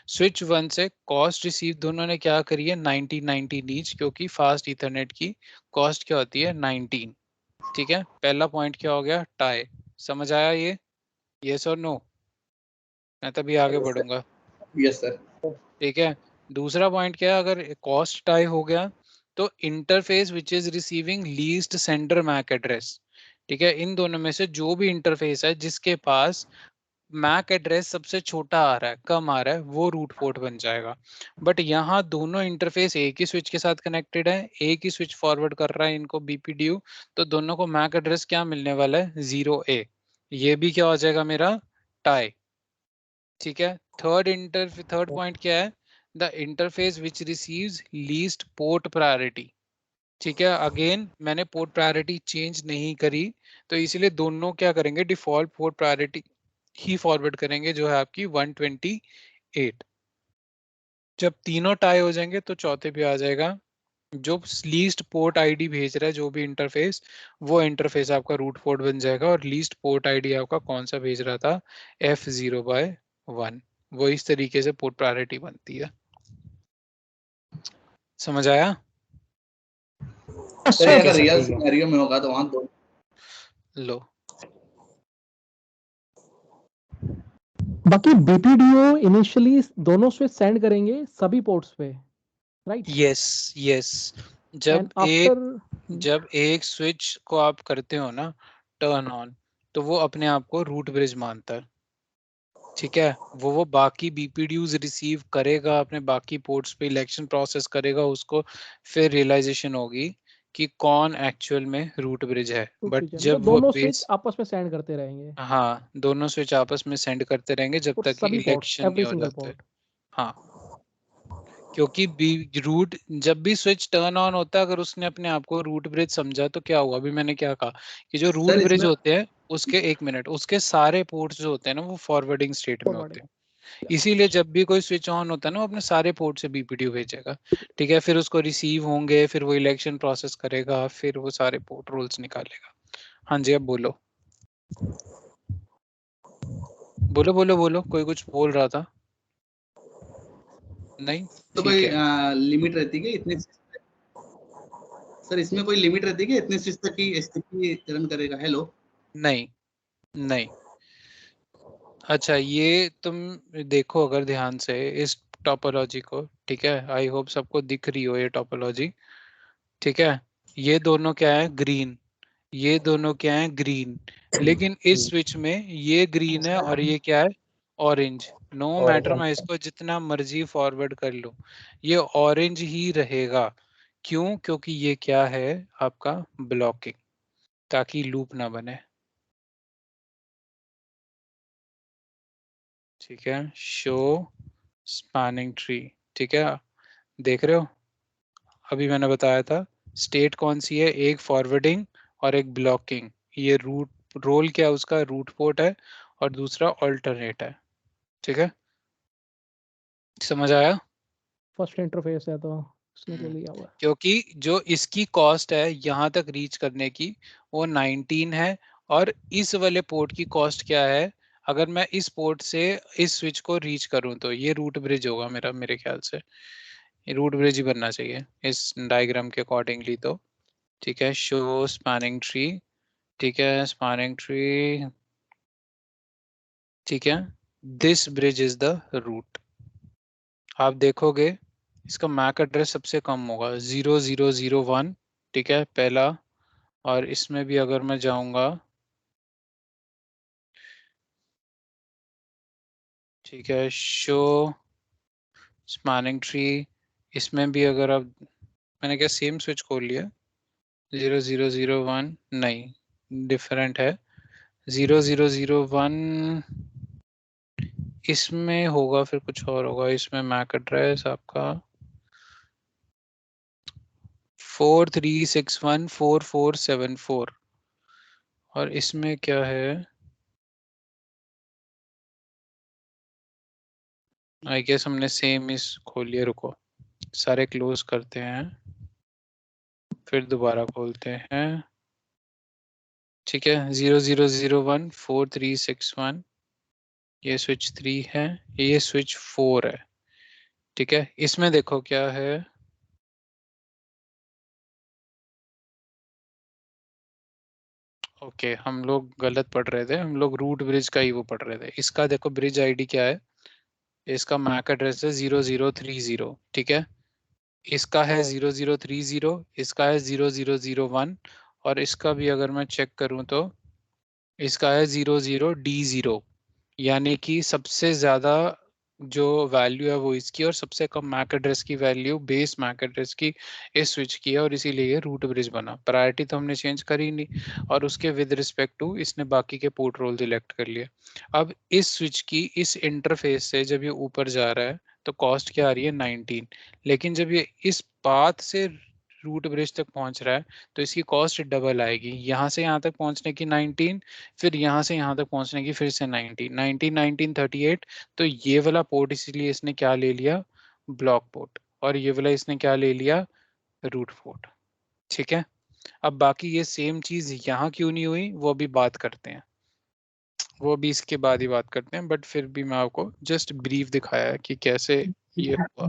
स्विच 1 से कॉस्ट रिसीव दोनों ने क्या करी है 1919 ईच, क्योंकि फास्ट इथरनेट की कॉस्ट क्या होती है 19, ठीक है। पहला पॉइंट क्या हो गया टाई, समझ आया ये, यस और नो? मैं तभी आगे बढ़ूंगा, यस सर। ठीक है। दूसरा पॉइंट क्या है, अगर कॉस्ट टाई हो गया तो interface which is receiving least sender MAC address, ठीक है। इन दोनों में से जो भी इंटरफेस है जिसके पास मैक एड्रेस सबसे छोटा आ रहा है, कम आ रहा है, वो रूट पोर्ट बन जाएगा। बट यहाँ दोनों इंटरफेस एक ही स्विच के साथ कनेक्टेड है, एक ही स्विच फॉरवर्ड कर रहा है इनको बीपीडीयू, तो दोनों को मैक एड्रेस क्या मिलने वाला है 0A, ये भी क्या हो जाएगा मेरा टाई, ठीक है। थर्ड पॉइंट क्या है the interface which receives least port priority, ठीक है। अगेन मैंने पोर्ट प्रायोरिटी चेंज नहीं करी, तो इसलिए दोनों क्या करेंगे डिफॉल्ट पोर्ट प्रायोरिटी ही फॉरवर्ड करेंगे जो है आपकी 128। जब तीनों टाई हो जाएंगे तो चौथे पे आ जाएगा जो लीस्ट पोर्ट आईडी भेज रहा है जो भी इंटरफेस, वो इंटरफेस आपका रूट पोर्ट बन जाएगा। और लीस्ट पोर्ट आईडी आपका कौन सा भेज रहा था F0/1, वो इस तरीके से पोर्ट प्रायोरिटी बनती है। समझ आया? सर अगर रियल सिनेरियो में होगा तो वहाँ दो लो बाकी बीपीडीओ इनिशियली दोनों स्विच सेंड करेंगे सभी पोर्ट्स पे, right? Yes yes, and after जब एक स्विच को आप करते हो ना टर्न ऑन, तो वो अपने आप को रूट ब्रिज मानता है, ठीक है। वो बाकी बीपीडीयूज रिसीव करेगा अपने बाकी पोर्ट्स पे, इलेक्शन प्रोसेस करेगा उसको, फिर रियलाइजेशन होगी कि कौन एक्चुअल में रूट ब्रिज है। बट जब वो दोनों स्विच बेस, आपस में सेंड करते रहेंगे हाँ दोनों स्विच आपस में सेंड करते रहेंगे जब और तक कि सभी पोर्ट्स, इलेक्शन नहीं एवरी हो सिंगल जाते। पोर्ट। हाँ, क्योंकि रूट जब भी स्विच टर्न ऑन होता है, अगर उसने अपने आप को रूट ब्रिज समझा तो क्या हुआ, अभी मैंने क्या कहा कि जो रूट सर ब्रिज इसमें होते हैं उसके एक मिनट उसके सारे पोर्ट्स जो होते हैं ना वो फॉरवर्डिंग स्टेट में होते हैं। इसीलिए जब भी कोई स्विच ऑन होता है ना वो अपने सारे पोर्ट से बीपीडीयू भेजेगा, ठीक है। फिर उसको रिसीव होंगे, फिर वो इलेक्शन प्रोसेस करेगा, फिर वो सारे पोर्ट रूल्स निकालेगा। हाँ जी, अब बोलो बोलो बोलो बोलो, कोई कुछ बोल रहा था? नहीं, तो ठीक कोई है। लिमिट रहती है कि इतने, सर इसमें कोई लिमिट रहती है कि इतने स्विच तक ही एसटीपी रन करेगा? हेलो। नहीं नहीं, अच्छा ये तुम देखो अगर ध्यान से इस टोपोलॉजी को, ठीक है। आई होप सबको दिख रही हो ये टोपोलॉजी, ठीक है। ये दोनों क्या है ग्रीन, ये दोनों क्या है ग्रीन, लेकिन इस स्विच में ये ग्रीन है और ये क्या है ऑरेंज। नो मैटर मैं इसको जितना मर्जी फॉरवर्ड कर लूं ये ऑरेंज ही रहेगा, क्यों? क्योंकि ये क्या है आपका ब्लॉकिंग, ताकि लूप ना बने। ठीक है, शो स्पैनिंग ट्री। ठीक है, देख रहे हो अभी मैंने बताया था स्टेट कौन सी है, एक फॉरवर्डिंग और एक ब्लॉकिंग। ये रूट रोल क्या है उसका, रूट पोर्ट है, और दूसरा ऑल्टरनेट है। ठीक है, समझ आया? फर्स्ट इंटरफेस है तो उसने ले लिया हुआ है। क्योंकि जो इसकी कॉस्ट है यहाँ तक रीच करने की वो 19 है, और इस वाले पोर्ट की कॉस्ट क्या है, अगर मैं इस पोर्ट से इस स्विच को रीच करूं तो ये रूट ब्रिज होगा मेरा, मेरे ख्याल से ये रूट ब्रिज ही बनना चाहिए इस डायग्राम के अकॉर्डिंगली तो। ठीक है, शो स्पैनिंग ट्री। ठीक है, स्पैनिंग ट्री। ठीक है, this bridge is the root. आप देखोगे इसका मैक एड्रेस सबसे कम होगा 0001। ठीक है, पहला। और इसमें भी अगर मैं जाऊंगा, ठीक है, शो स्पैनिंग ट्री, इसमें भी अगर आप, मैंने क्या सेम स्विच खोल लिया, 0001 नहीं, डिफरेंट है। 0001 इसमें होगा, फिर कुछ और होगा। इसमें मैक एड्रेस आपका 43614474, और इसमें क्या है, आई गेस हमने सेम इस खोल लिया। रुको सारे क्लोज करते हैं, फिर दोबारा खोलते हैं। ठीक है, 00014361, ये स्विच 3 है, ये स्विच 4 है। ठीक है, इसमें देखो क्या है, ओके हम लोग गलत पढ़ रहे थे, हम लोग रूट ब्रिज का ही वो पढ़ रहे थे। इसका देखो ब्रिज आईडी क्या है, इसका मैक एड्रेस है 0030। ठीक है, इसका है 0030, इसका है 0001, और इसका भी अगर मैं चेक करूं तो इसका है 00D0। यानी कि सबसे ज्यादा जो वैल्यू है वो इसकी, और सबसे कम मैक एड्रेस की वैल्यू बेस मैक एड्रेस की इस स्विच की है, और इसीलिए ये रूट ब्रिज बना। प्रायोरिटी तो हमने चेंज करी नहीं, और उसके विद रिस्पेक्ट टू इसने बाकी के पोर्ट रोल सिलेक्ट कर लिए। अब इस स्विच की इस इंटरफेस से जब ये ऊपर जा रहा है तो कॉस्ट क्या आ रही है 19, लेकिन जब ये इस पाथ से रूट ब्रिज तक पहुंच रहा है तो इसकी कॉस्ट डबल आएगी। यहाँ से यहाँ तक पहुंचने की 19, फिर यहाँ से यहाँ तक पहुंचने की फिर से 19 38। तो ये वाला पोर्ट इसीलिए इसने क्या ले लिया, ब्लॉक पोर्ट, और ये वाला इसने क्या ले लिया, रूट पोर्ट। ठीक है, अब बाकी ये सेम चीज यहाँ क्यों नहीं हुई वो अभी बात करते हैं, वो भी इसके बाद ही बात करते हैं, बट फिर भी मैं आपको जस्ट ब्रीफ दिखाया है कि कैसे ये हुआ।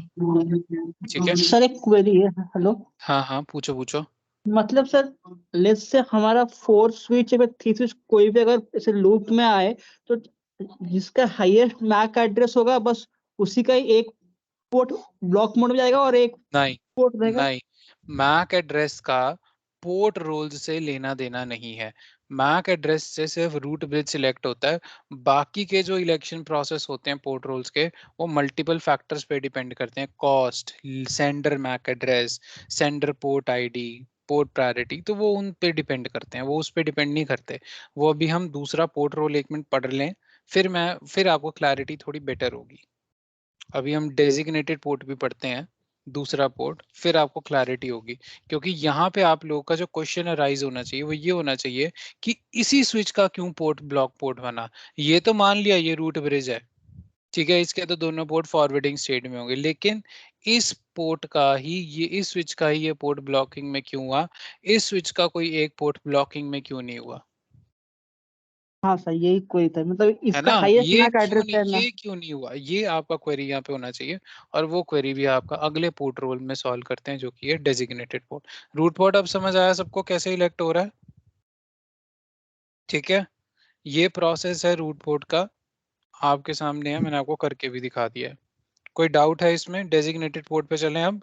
ठीक है, सर एक क्वेरी है। हेलो, हाँ हाँ पूछो पूछो। मतलब सर लेट्स से हमारा 4 स्विच या 3 स्विच कोई भी अगर ऐसे लूप में आए तो जिसका हाईएस्ट मैक एड्रेस होगा बस उसी का ही एक पोर्ट ब्लॉक मोड में जाएगा और एक नहीं पोर्ट रहेगा। नहीं, मैक एड्रेस का पोर्ट रोल्स से लेना देना नहीं है। मैक एड्रेस से सिर्फ रूट ब्रिज सिलेक्ट होता है। बाकी के जो इलेक्शन प्रोसेस होते हैं पोर्ट रोल्स के, वो मल्टीपल फैक्टर्स पे डिपेंड करते हैं, cost, sender MAC address, sender port ID, port priority, तो वो उन पे डिपेंड करते हैं, वो उस पे डिपेंड नहीं करते। वो अभी हम दूसरा पोर्ट रोल 1 मिनट पढ़ लें, फिर आपको क्लैरिटी थोड़ी बेटर होगी। अभी हम डेजिग्नेटेड पोर्ट भी पढ़ते हैं, दूसरा पोर्ट, फिर आपको क्लैरिटी होगी। क्योंकि यहाँ पे आप लोगों का जो क्वेश्चन अराइज होना चाहिए वो ये होना चाहिए कि इसी स्विच का क्यों पोर्ट ब्लॉक पोर्ट बना। ये तो मान लिया ये रूट ब्रिज है, ठीक है, इसके तो दोनों पोर्ट फॉरवर्डिंग स्टेट में होंगे, लेकिन इस पोर्ट का ही ये, इस स्विच का ही ये पोर्ट ब्लॉकिंग में क्यों हुआ, इस स्विच का कोई एक पोर्ट ब्लॉकिंग में क्यों नहीं हुआ। हाँ सर यही कोई था, मतलब है इसका ना, हाईएस्ट ये मैक क्यों एड्रेस नहीं, है ना। ये क्यों नहीं हुआ, ये आपका क्वेरी यहाँ पे होना चाहिए। और वो क्वेरी भी आपका अगले पोर्ट रोल में सॉल्व करते हैं, जो कि है डेजिग्नेटेड पोर्ट। रूट पोर्ट अब समझ आया सबको कैसे इलेक्ट हो रहा है। ठीक है, ये प्रोसेस है रूट पोर्ट का, आपके सामने है, मैंने आपको करके भी दिखा दिया है। कोई डाउट है इसमें? डेजिग्नेटेड पोर्ट पे चलें अब,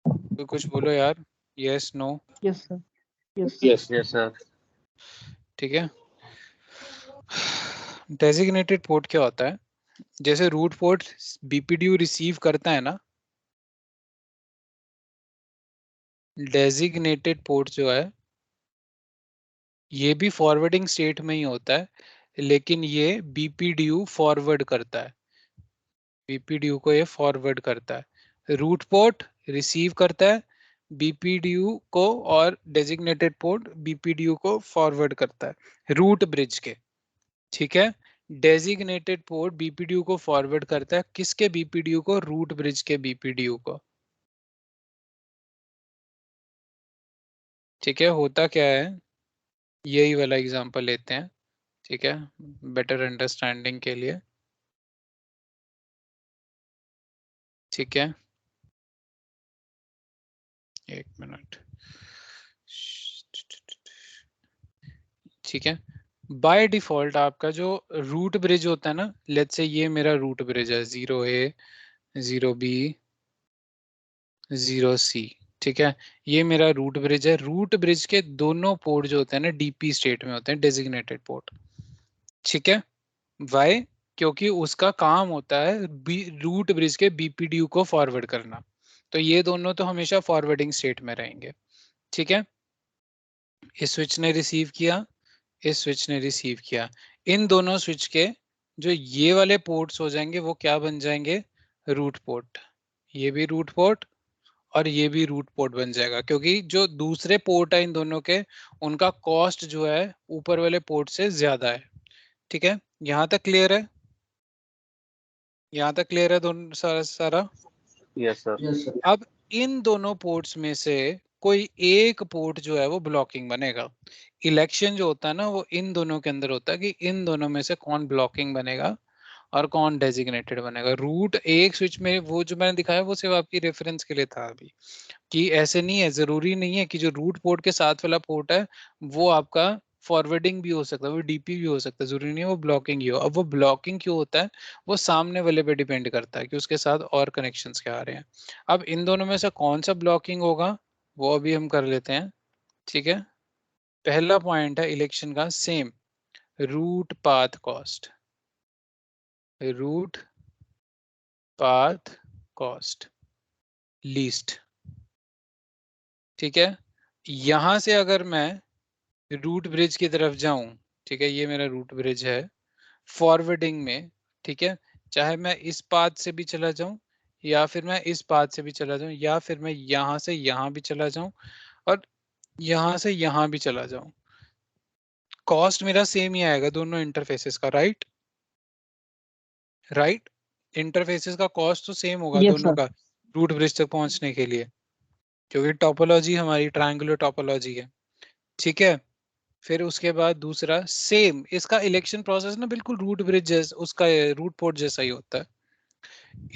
कोई कुछ बोलो यार, yes no. Yes sir, yes. Yes yes sir. ठीक है, डेजिग्नेटेड पोर्ट क्या होता है, जैसे रूट पोर्ट बीपीडीयू रिसीव करता है ना, डेजिग्नेटेड पोर्ट जो है ये भी फॉरवर्डिंग स्टेट में ही होता है, लेकिन ये बीपीडीयू फॉरवर्ड करता है, बीपीडीयू को ये फॉरवर्ड करता है। रूट पोर्ट रिसीव करता है बीपीडीयू को, और डेजिग्नेटेड पोर्ट बीपीडीयू को फॉरवर्ड करता है रूट ब्रिज के। ठीक है, डेजिग्नेटेड पोर्ट बीपीडीयू को फॉरवर्ड करता है किसके बीपीडीयू को? रूट ब्रिज के बीपीडीयू को। ठीक है, होता क्या है, यही वाला एग्जांपल लेते हैं, ठीक है, बेटर अंडरस्टैंडिंग के लिए। ठीक है, एक मिनट। ठीक है, बाय डिफॉल्ट आपका जो रूट ब्रिज होता है ना, लेट्स से ये मेरा रूट ब्रिज है 0A 0B 0C। ठीक है, ये मेरा रूट ब्रिज है। रूट ब्रिज के दोनों पोर्ट जो होते हैं ना डीपी स्टेट में होते हैं, डेजिग्नेटेड पोर्ट। ठीक है, वाई? क्योंकि उसका काम होता है रूट ब्रिज के बीपीडीयू को फॉरवर्ड करना, तो ये दोनों तो हमेशा फॉरवर्डिंग स्टेट में रहेंगे। ठीक है, इस स्विच ने रिसीव किया, इस स्विच ने रिसीव किया, इन दोनों स्विच के जो ये वाले पोर्ट्स हो जाएंगे वो क्या बन जाएंगे? Root port. ये भी रूट पोर्ट और ये भी रूट पोर्ट बन जाएगा, क्योंकि जो दूसरे पोर्ट है इन दोनों के, उनका कॉस्ट जो है ऊपर वाले पोर्ट से ज्यादा है। ठीक है, यहाँ तक क्लियर है? यहाँ तक क्लियर है दोनों सारा? Yes sir. अब इन दोनों पोर्ट्स में से कोई एक पोर्ट जो है वो ब्लॉकिंग बनेगा। इलेक्शन जो होता है ना वो इन दोनों के अंदर होता है कि इन दोनों में से कौन ब्लॉकिंग बनेगा और कौन डेजिग्नेटेड बनेगा। रूट एक स्विच में वो जो मैंने दिखाया वो सिर्फ आपकी रेफरेंस के लिए था अभी, कि ऐसे नहीं है, जरूरी नहीं है कि जो रूट पोर्ट के साथ वाला पोर्ट है वो आपका फॉरवर्डिंग भी हो सकता है, वो डीपी भी हो सकता है, जरूरी नहीं है वो ब्लॉकिंग ही हो। अब वो ब्लॉकिंग क्यों होता है वो सामने वाले पे डिपेंड करता है कि उसके साथ और कनेक्शंस क्या आ रहे हैं। अब इन दोनों में से कौन सा ब्लॉकिंग होगा वो अभी हम कर लेते हैं। ठीक है, पहला पॉइंट है इलेक्शन का same, root path cost, root path cost least. ठीक है, यहां से अगर मैं रूट ब्रिज की तरफ जाऊं, ठीक है, ये मेरा रूट ब्रिज है फॉरवर्डिंग में। ठीक है, चाहे मैं इस पाथ से भी चला जाऊं या फिर मैं इस पाथ से भी चला जाऊं या फिर मैं यहां से यहां भी चला जाऊं और यहां से यहां भी चला जाऊं, कॉस्ट मेरा सेम ही आएगा दोनों इंटरफेसेस का। राइट, राइट, इंटरफेसेस का कॉस्ट तो सेम होगा यस दोनों सर। का रूट ब्रिज तक पहुंचने के लिए, क्योंकि टोपोलॉजी हमारी ट्रायंगुलर टोपोलॉजी है। ठीक है, फिर उसके बाद दूसरा सेम इसका इलेक्शन प्रोसेस ना बिल्कुल रूट ब्रिज जैसा, उसका रूट पोर्ट जैसा ही होता है।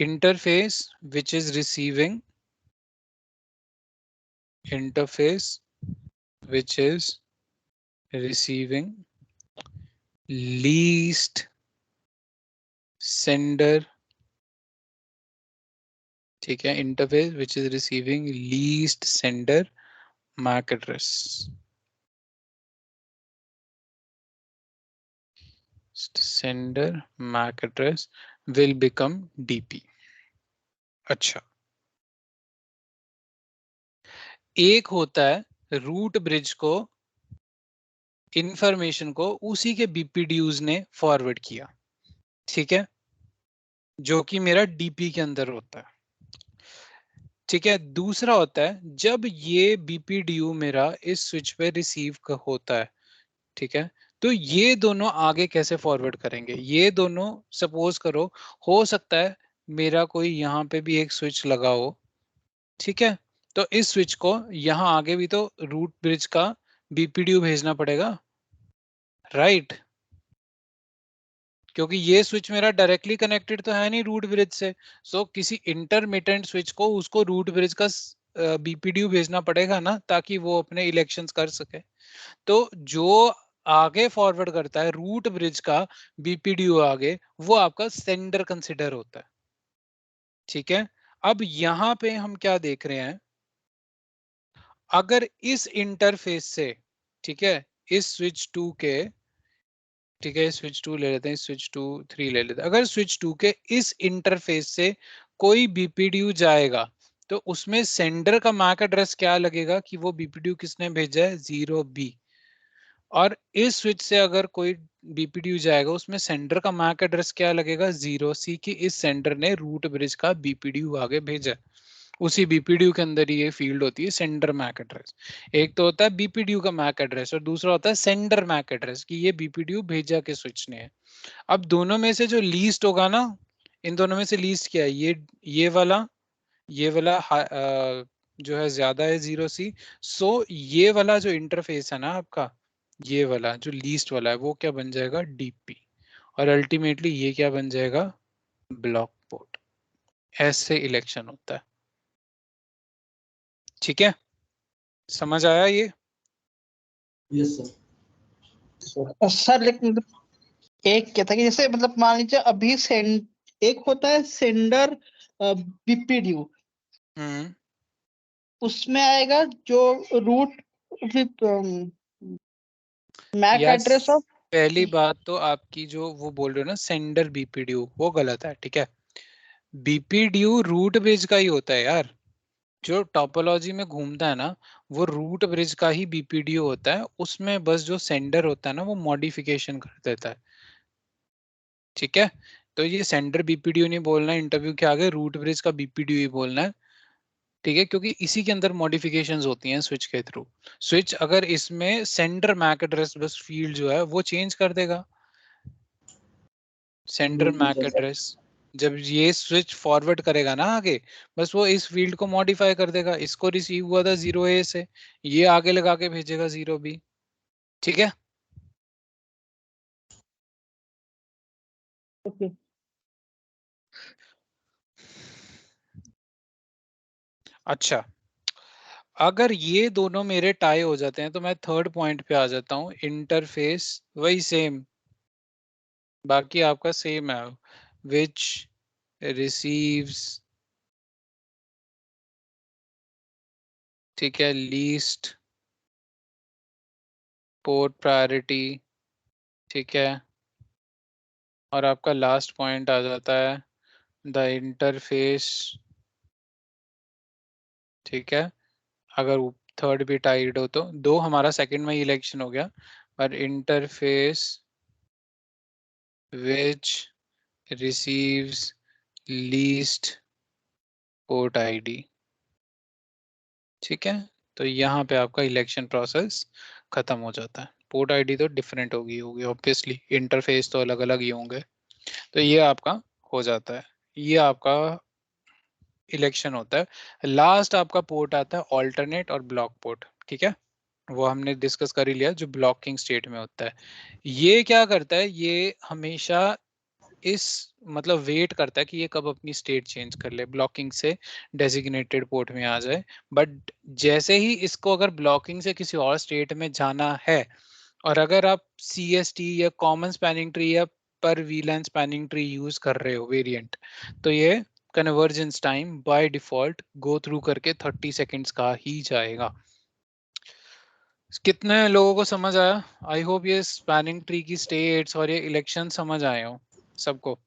Interface which is receiving, interface which is receiving least sender. ठीक है, interface which is receiving least sender MAC address, sender MAC address will become DP। अच्छा, एक होता है रूट ब्रिज को इंफॉर्मेशन को उसी के बीपीडीयूज ने फॉरवर्ड किया, ठीक है, जो कि मेरा डीपी के अंदर होता है। ठीक है, दूसरा होता है जब ये बीपीडीयू मेरा इस स्विच पे रिसीव होता है, ठीक है, तो ये दोनों आगे कैसे फॉरवर्ड करेंगे? ये दोनों सपोज करो, हो सकता है मेरा कोई यहाँ पे भी एक स्विच लगा हो, ठीक है, तो इस स्विच को यहाँ आगे भी तो रूट ब्रिज का बीपीडीयू भेजना पड़ेगा, राइट, क्योंकि ये स्विच मेरा डायरेक्टली कनेक्टेड तो है नहीं रूट ब्रिज से, सो किसी इंटरमिटेंट स्विच को उसको रूट ब्रिज का बीपीडीयू भेजना पड़ेगा ना, ताकि वो अपने इलेक्शंस कर सके। तो जो आगे फॉरवर्ड करता है रूट ब्रिज का बीपीडीयू आगे, वो आपका सेंडर कंसिडर होता है। ठीक है, अब यहां पे हम क्या देख रहे हैं, अगर इस इंटरफेस से, ठीक है, इस स्विच 2 के, ठीक है, स्विच 2 ले लेते हैं, स्विच 2 3 ले लेते हैं, अगर स्विच 2 के इस इंटरफेस से कोई बीपीडीयू जाएगा तो उसमें सेंडर का मैक एड्रेस क्या लगेगा कि वो बीपीडीयू किसने भेजा है, 0B। और इस स्विच से अगर कोई बीपीडीयू जाएगा उसमें सेंडर का मैक एड्रेस क्या लगेगा, 0C, कि इस सेंडर ने रूट ब्रिज का बीपीडीयू आगे भेजा है। उसी बीपीडीयू के अंदर ही ये फील्ड होती है सेंडर मैक एड्रेस। एक तो होता है बीपीडीयू का मैक एड्रेस और दूसरा होता है सेंडर मैक एड्रेस, कि ये बीपीडीयू भेजा के स्विच ने है। अब दोनों में से जो लीस्ट होगा ना, इन दोनों में से लीस्ट क्या है, ये वाला जो है ज्यादा है 0C। सो ये वाला जो इंटरफेस है ना आपका, ये वाला जो लीस्ट वाला है वो क्या बन जाएगा, डीपी। और अल्टीमेटली ये क्या बन जाएगा, ब्लॉक पोर्ट। ऐसे इलेक्शन होता है। ठीक है, समझ आया ये? Yes sir. सर लेकिन मतलब एक क्या था कि जैसे मतलब मान लीजिए अभी एक होता है सेंडर बीपीडीयू, उसमें आएगा जो root MAC yes, address of. पहली बात तो आपकी जो वो बोल रहे हो ना सेंडर बीपीडीयू, वो गलत है। ठीक है, बीपीडीयू रूट ब्रिज का ही होता है यार। जो टोपोलॉजी में घूमता है ना वो रूट ब्रिज का ही बीपीडीयू होता है। उसमें बस जो सेंडर होता है ना वो मॉडिफिकेशन कर देता है। ठीक है, तो ये सेंडर बीपीडीयू नहीं बोलना है, इंटरव्यू के आगे रूट ब्रिज का बीपीडीयू ही बोलना है। ठीक है, क्योंकि इसी के अंदर मॉडिफिकेशंस होती हैं स्विच के थ्रू। स्विच अगर इसमें सेंडर मैक एड्रेस बस फील्ड जो है वो चेंज कर देगा, सेंडर मैक एड्रेस। जब ये स्विच फॉरवर्ड करेगा ना आगे, बस वो इस फील्ड को मॉडिफाई कर देगा। इसको रिसीव हुआ था 0A से, ये आगे लगा के भेजेगा 0B। ठीक है, ओके अच्छा। अगर ये दोनों मेरे टाई हो जाते हैं तो मैं थर्ड पॉइंट पे आ जाता हूँ, इंटरफेस वही सेम, बाकी आपका सेम है, विच रिसीव्स, ठीक है, लीस्ट पोर्ट प्रायोरिटी। ठीक है, और आपका लास्ट पॉइंट आ जाता है द इंटरफेस। ठीक है, अगर थर्ड भी टाइड हो तो दो हमारा सेकंड में इलेक्शन हो गया, पर interface which receives least port ID. ठीक है, तो यहाँ पे आपका इलेक्शन प्रोसेस खत्म हो जाता है। पोर्ट आईडी तो डिफरेंट होगी ऑब्वियसली, इंटरफेस तो अलग अलग ही होंगे। तो ये आपका हो जाता है, ये आपका इलेक्शन होता है। लास्ट आपका पोर्ट आता है ऑल्टरनेट और ब्लॉक पोर्ट। ठीक है, वो हमने डिस्कस कर ही लिया, जो ब्लॉकिंग स्टेट में होता है। ये क्या करता है, ये हमेशा इस मतलब वेट करता है कि ये कब अपनी स्टेट चेंज कर ले, ब्लॉकिंग से डेजिग्नेटेड पोर्ट में आ जाए। बट जैसे ही इसको अगर ब्लॉकिंग से किसी और स्टेट में जाना है, और अगर आप CST या कॉमन स्पैनिंग ट्री या पर वीलैन स्पैनिंग ट्री यूज कर रहे हो वेरिएंट, तो ये convergence time by default go through करके 30 सेकेंड्स का ही जाएगा। कितने लोगों को समझ आया? आई होप ये स्पैनिंग ट्री की स्टेट्स और ये इलेक्शन समझ आए हो सबको।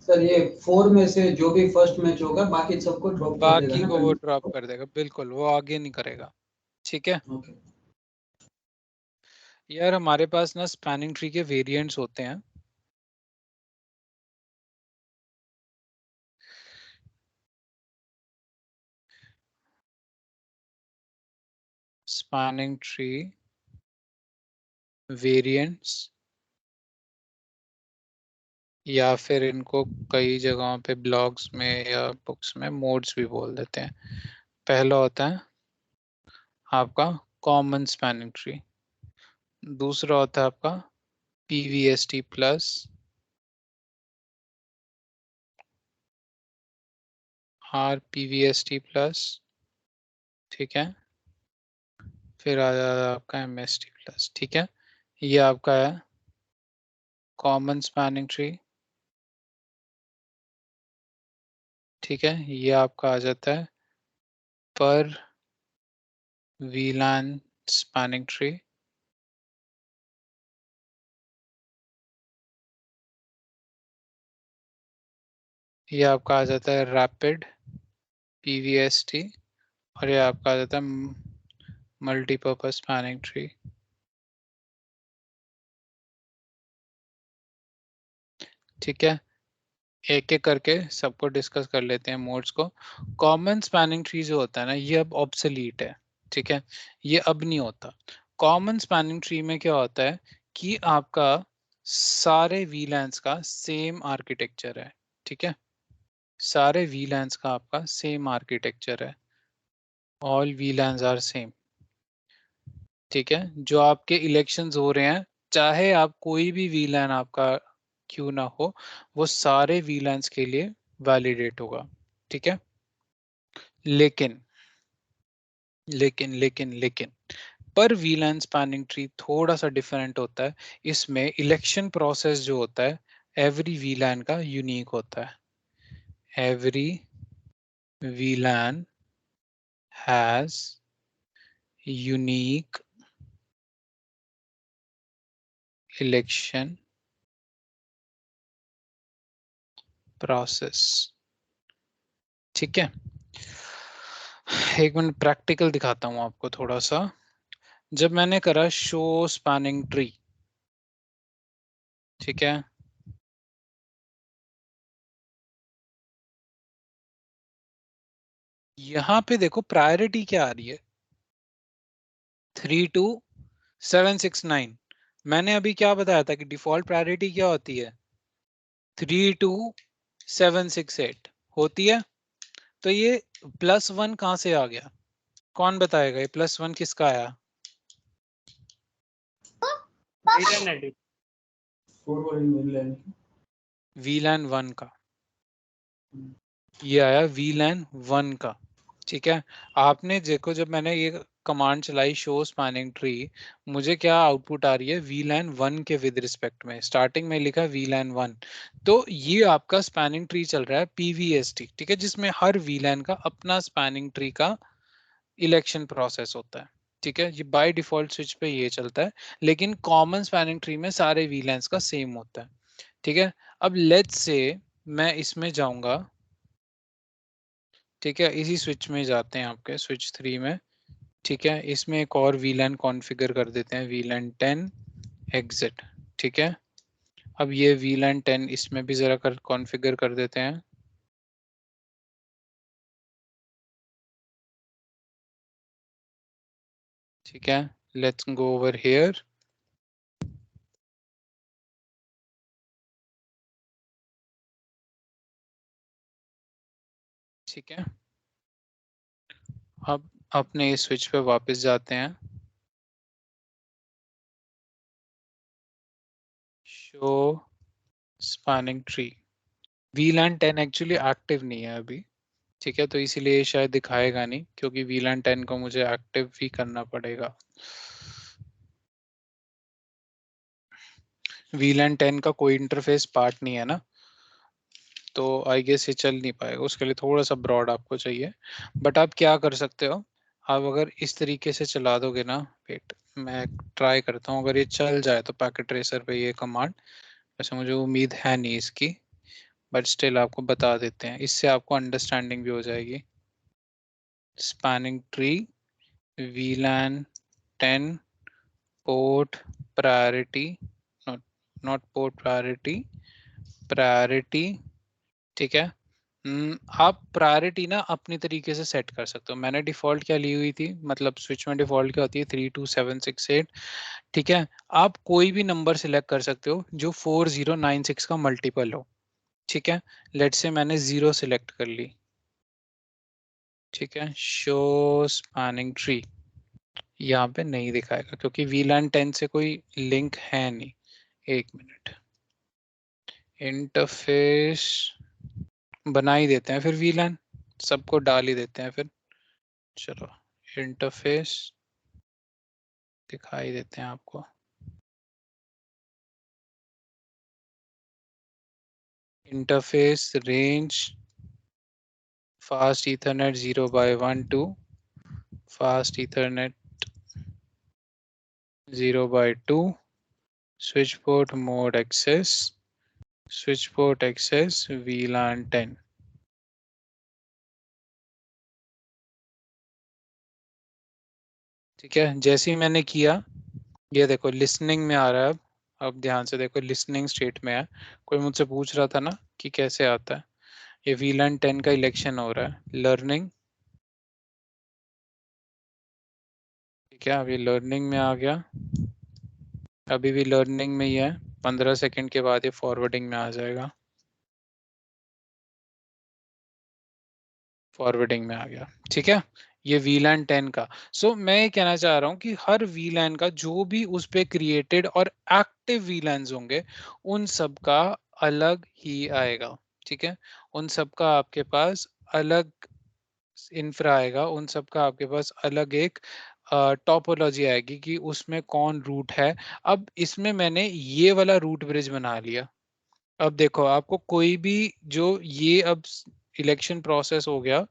सर ये 4 में से जो भी फर्स्ट मैच होगा बाकी सबको ड्रॉप कर देगा बाकी ना को वो ड्रॉप कर देगा, बिल्कुल, वो आगे नहीं करेगा। ठीक है ओके यार, हमारे पास ना स्पैनिंग ट्री के वेरिएंट्स होते हैं। स्पैनिंग ट्री वेरिएंट्स, या फिर इनको कई जगहों पे ब्लॉग्स में या बुक्स में मोड्स भी बोल देते हैं। पहला होता है आपका कॉमन स्पैनिंग ट्री, दूसरा होता है आपका PVST प्लस, RPVST प्लस। ठीक है, फिर आ जाता है आपका MST प्लस। ठीक है, ये आपका है कॉमन स्पैनिंग ट्री। ठीक है, ये आपका आ जाता है पर VLAN स्पैनिंग ट्री। ये आपका आ जाता है रैपिड PVST और ये आपका आ जाता है मल्टीपर्पज स्पैनिंग ट्री। ठीक है, एक एक करके सबको डिस्कस कर लेते हैं मोड्स को। कॉमन स्पैनिंग ट्री जो होता है ना, ये अब ऑब्सोलीट है। ठीक है, ये अब नहीं होता। कॉमन स्पैनिंग ट्री में क्या होता है कि आपका सारे वीलैंस का सेम आर्किटेक्चर है। ठीक है, सारे वीलैंस का आपका सेम आर्किटेक्चर है, ऑल वीलैंस आर सेम। ठीक है, जो आपके इलेक्शंस हो रहे हैं, चाहे आप कोई भी वीलैन आपका क्यों ना हो, वो सारे वीलैंस के लिए वैलिडेट होगा। ठीक है, लेकिन लेकिन लेकिन लेकिन पर वीलैन स्पैनिंग ट्री थोड़ा सा डिफरेंट होता है। इसमें इलेक्शन प्रोसेस जो होता है एवरी वीलैन का यूनिक होता है। Every वीलैन has unique election process. ठीक है, एक मिनट प्रैक्टिकल दिखाता हूं आपको थोड़ा सा। जब मैंने करा शो स्पैनिंग ट्री, ठीक है, यहां पे देखो प्रायोरिटी क्या आ रही है, 32769। मैंने अभी क्या बताया था कि डिफॉल्ट प्रायोरिटी क्या होती है, 32768 होती है। तो ये +1 कहां से आ गया, कौन बताएगा ये +1 किसका आया? वीलैन 1 का, ये आया वीलैन 1 का। ठीक है, आपने देखो जब मैंने ये कमांड चलाई शो स्पैनिंग ट्री, मुझे क्या आउटपुट आ रही है, वीलैन 1 के विद रिस्पेक्ट में, स्टार्टिंग में लिखा वीलैन 1। तो ये आपका स्पैनिंग ट्री चल रहा है PVST। ठीक है, जिसमें हर वीलैन का अपना स्पैनिंग ट्री का इलेक्शन प्रोसेस होता है। ठीक है, ये बाय डिफॉल्ट स्विच पे ये चलता है, लेकिन कॉमन स्पैनिंग ट्री में सारे वीलैंस का सेम होता है। ठीक है, अब लेट्स से मैं इसमें जाऊंगा। ठीक है, इसी स्विच में जाते हैं आपके स्विच 3 में। ठीक है, इसमें एक और वीलैन कॉन्फ़िगर कर देते हैं, वीलैन 10 एग्जिट। ठीक है, अब ये वीलैन 10 इसमें भी जरा कर कॉन्फ़िगर कर देते हैं। ठीक है, लेट्स गो ओवर हियर। ठीक है, अब अपने इस स्विच पे वापस जाते हैं। Show spanning tree, वीलैन 10 actually active नहीं है अभी। ठीक है, तो इसीलिए शायद दिखाएगा नहीं, क्योंकि वीलैन 10 को मुझे एक्टिव भी करना पड़ेगा। वीलैन 10 का कोई इंटरफेस पार्ट नहीं है ना, तो आई गेस ये चल नहीं पाएगा, उसके लिए थोड़ा सा ब्रॉड आपको चाहिए। बट आप क्या कर सकते हो, आप अगर इस तरीके से चला दोगे ना, वेट मैं ट्राई करता हूँ, अगर ये चल जाए तो पैकेट ट्रेसर पे ये कमांड, वैसे मुझे उम्मीद है नहीं इसकी, बट स्टिल आपको बता देते हैं, इससे आपको अंडरस्टैंडिंग भी हो जाएगी। Spanning tree VLAN 10 port priority, not port priority, priority. ठीक है, आप प्रायोरिटी ना अपनी तरीके से सेट कर सकते हो। मैंने डिफॉल्ट क्या ली हुई थी, मतलब स्विच में डिफॉल्ट क्या होती है 32768। ठीक है, आप कोई भी नंबर सिलेक्ट कर सकते हो जो 4096 का मल्टीपल हो। ठीक है, लेट से मैंने 0 सिलेक्ट कर ली। ठीक है, शो स्पैनिंग ट्री यहाँ पे नहीं दिखाएगा क्योंकि VLAN 10 से कोई लिंक है नहीं। एक मिनट, इंटरफेस बना ही देते हैं फिर, VLAN सबको डाल ही देते हैं फिर। चलो इंटरफेस दिखाई देते हैं आपको। Interface range fast Ethernet 0/1 to fast Ethernet 0/2, switch port mode access, switch port access VLAN 10। ठीक है, जैसे ही मैंने किया ये देखो लिसनिंग में आ रहा है। अब ध्यान से देखो लिसनिंग स्टेट में है। कोई मुझसे पूछ रहा था ना कि कैसे आता है। ये VLAN 10 का इलेक्शन हो रहा है, लर्निंग। ठीक है, अभी लर्निंग में आ गया, अभी भी लर्निंग में ही है। 15 सेकंड के बाद ये फॉरवर्डिंग में आ जाएगा, फॉरवर्डिंग में आ गया। ठीक है, ये VLAN 10 का। सो मैं ये कहना चाह रहा हूँ कि हर VLAN का जो भी उस पे क्रिएटेड और एक्टिव VLANs होंगे उन सब का अलग ही आएगा। ठीक है, उन सब का आपके पास अलग इंफ्रा आएगा, उन सब का आपके पास अलग एक टॉपोलॉजी आएगी कि उसमें कौन रूट है। अब इसमें मैंने ये वाला रूट ब्रिज बना लिया। अब देखो आपको कोई भी जो ये अब इलेक्शन प्रोसेस हो गया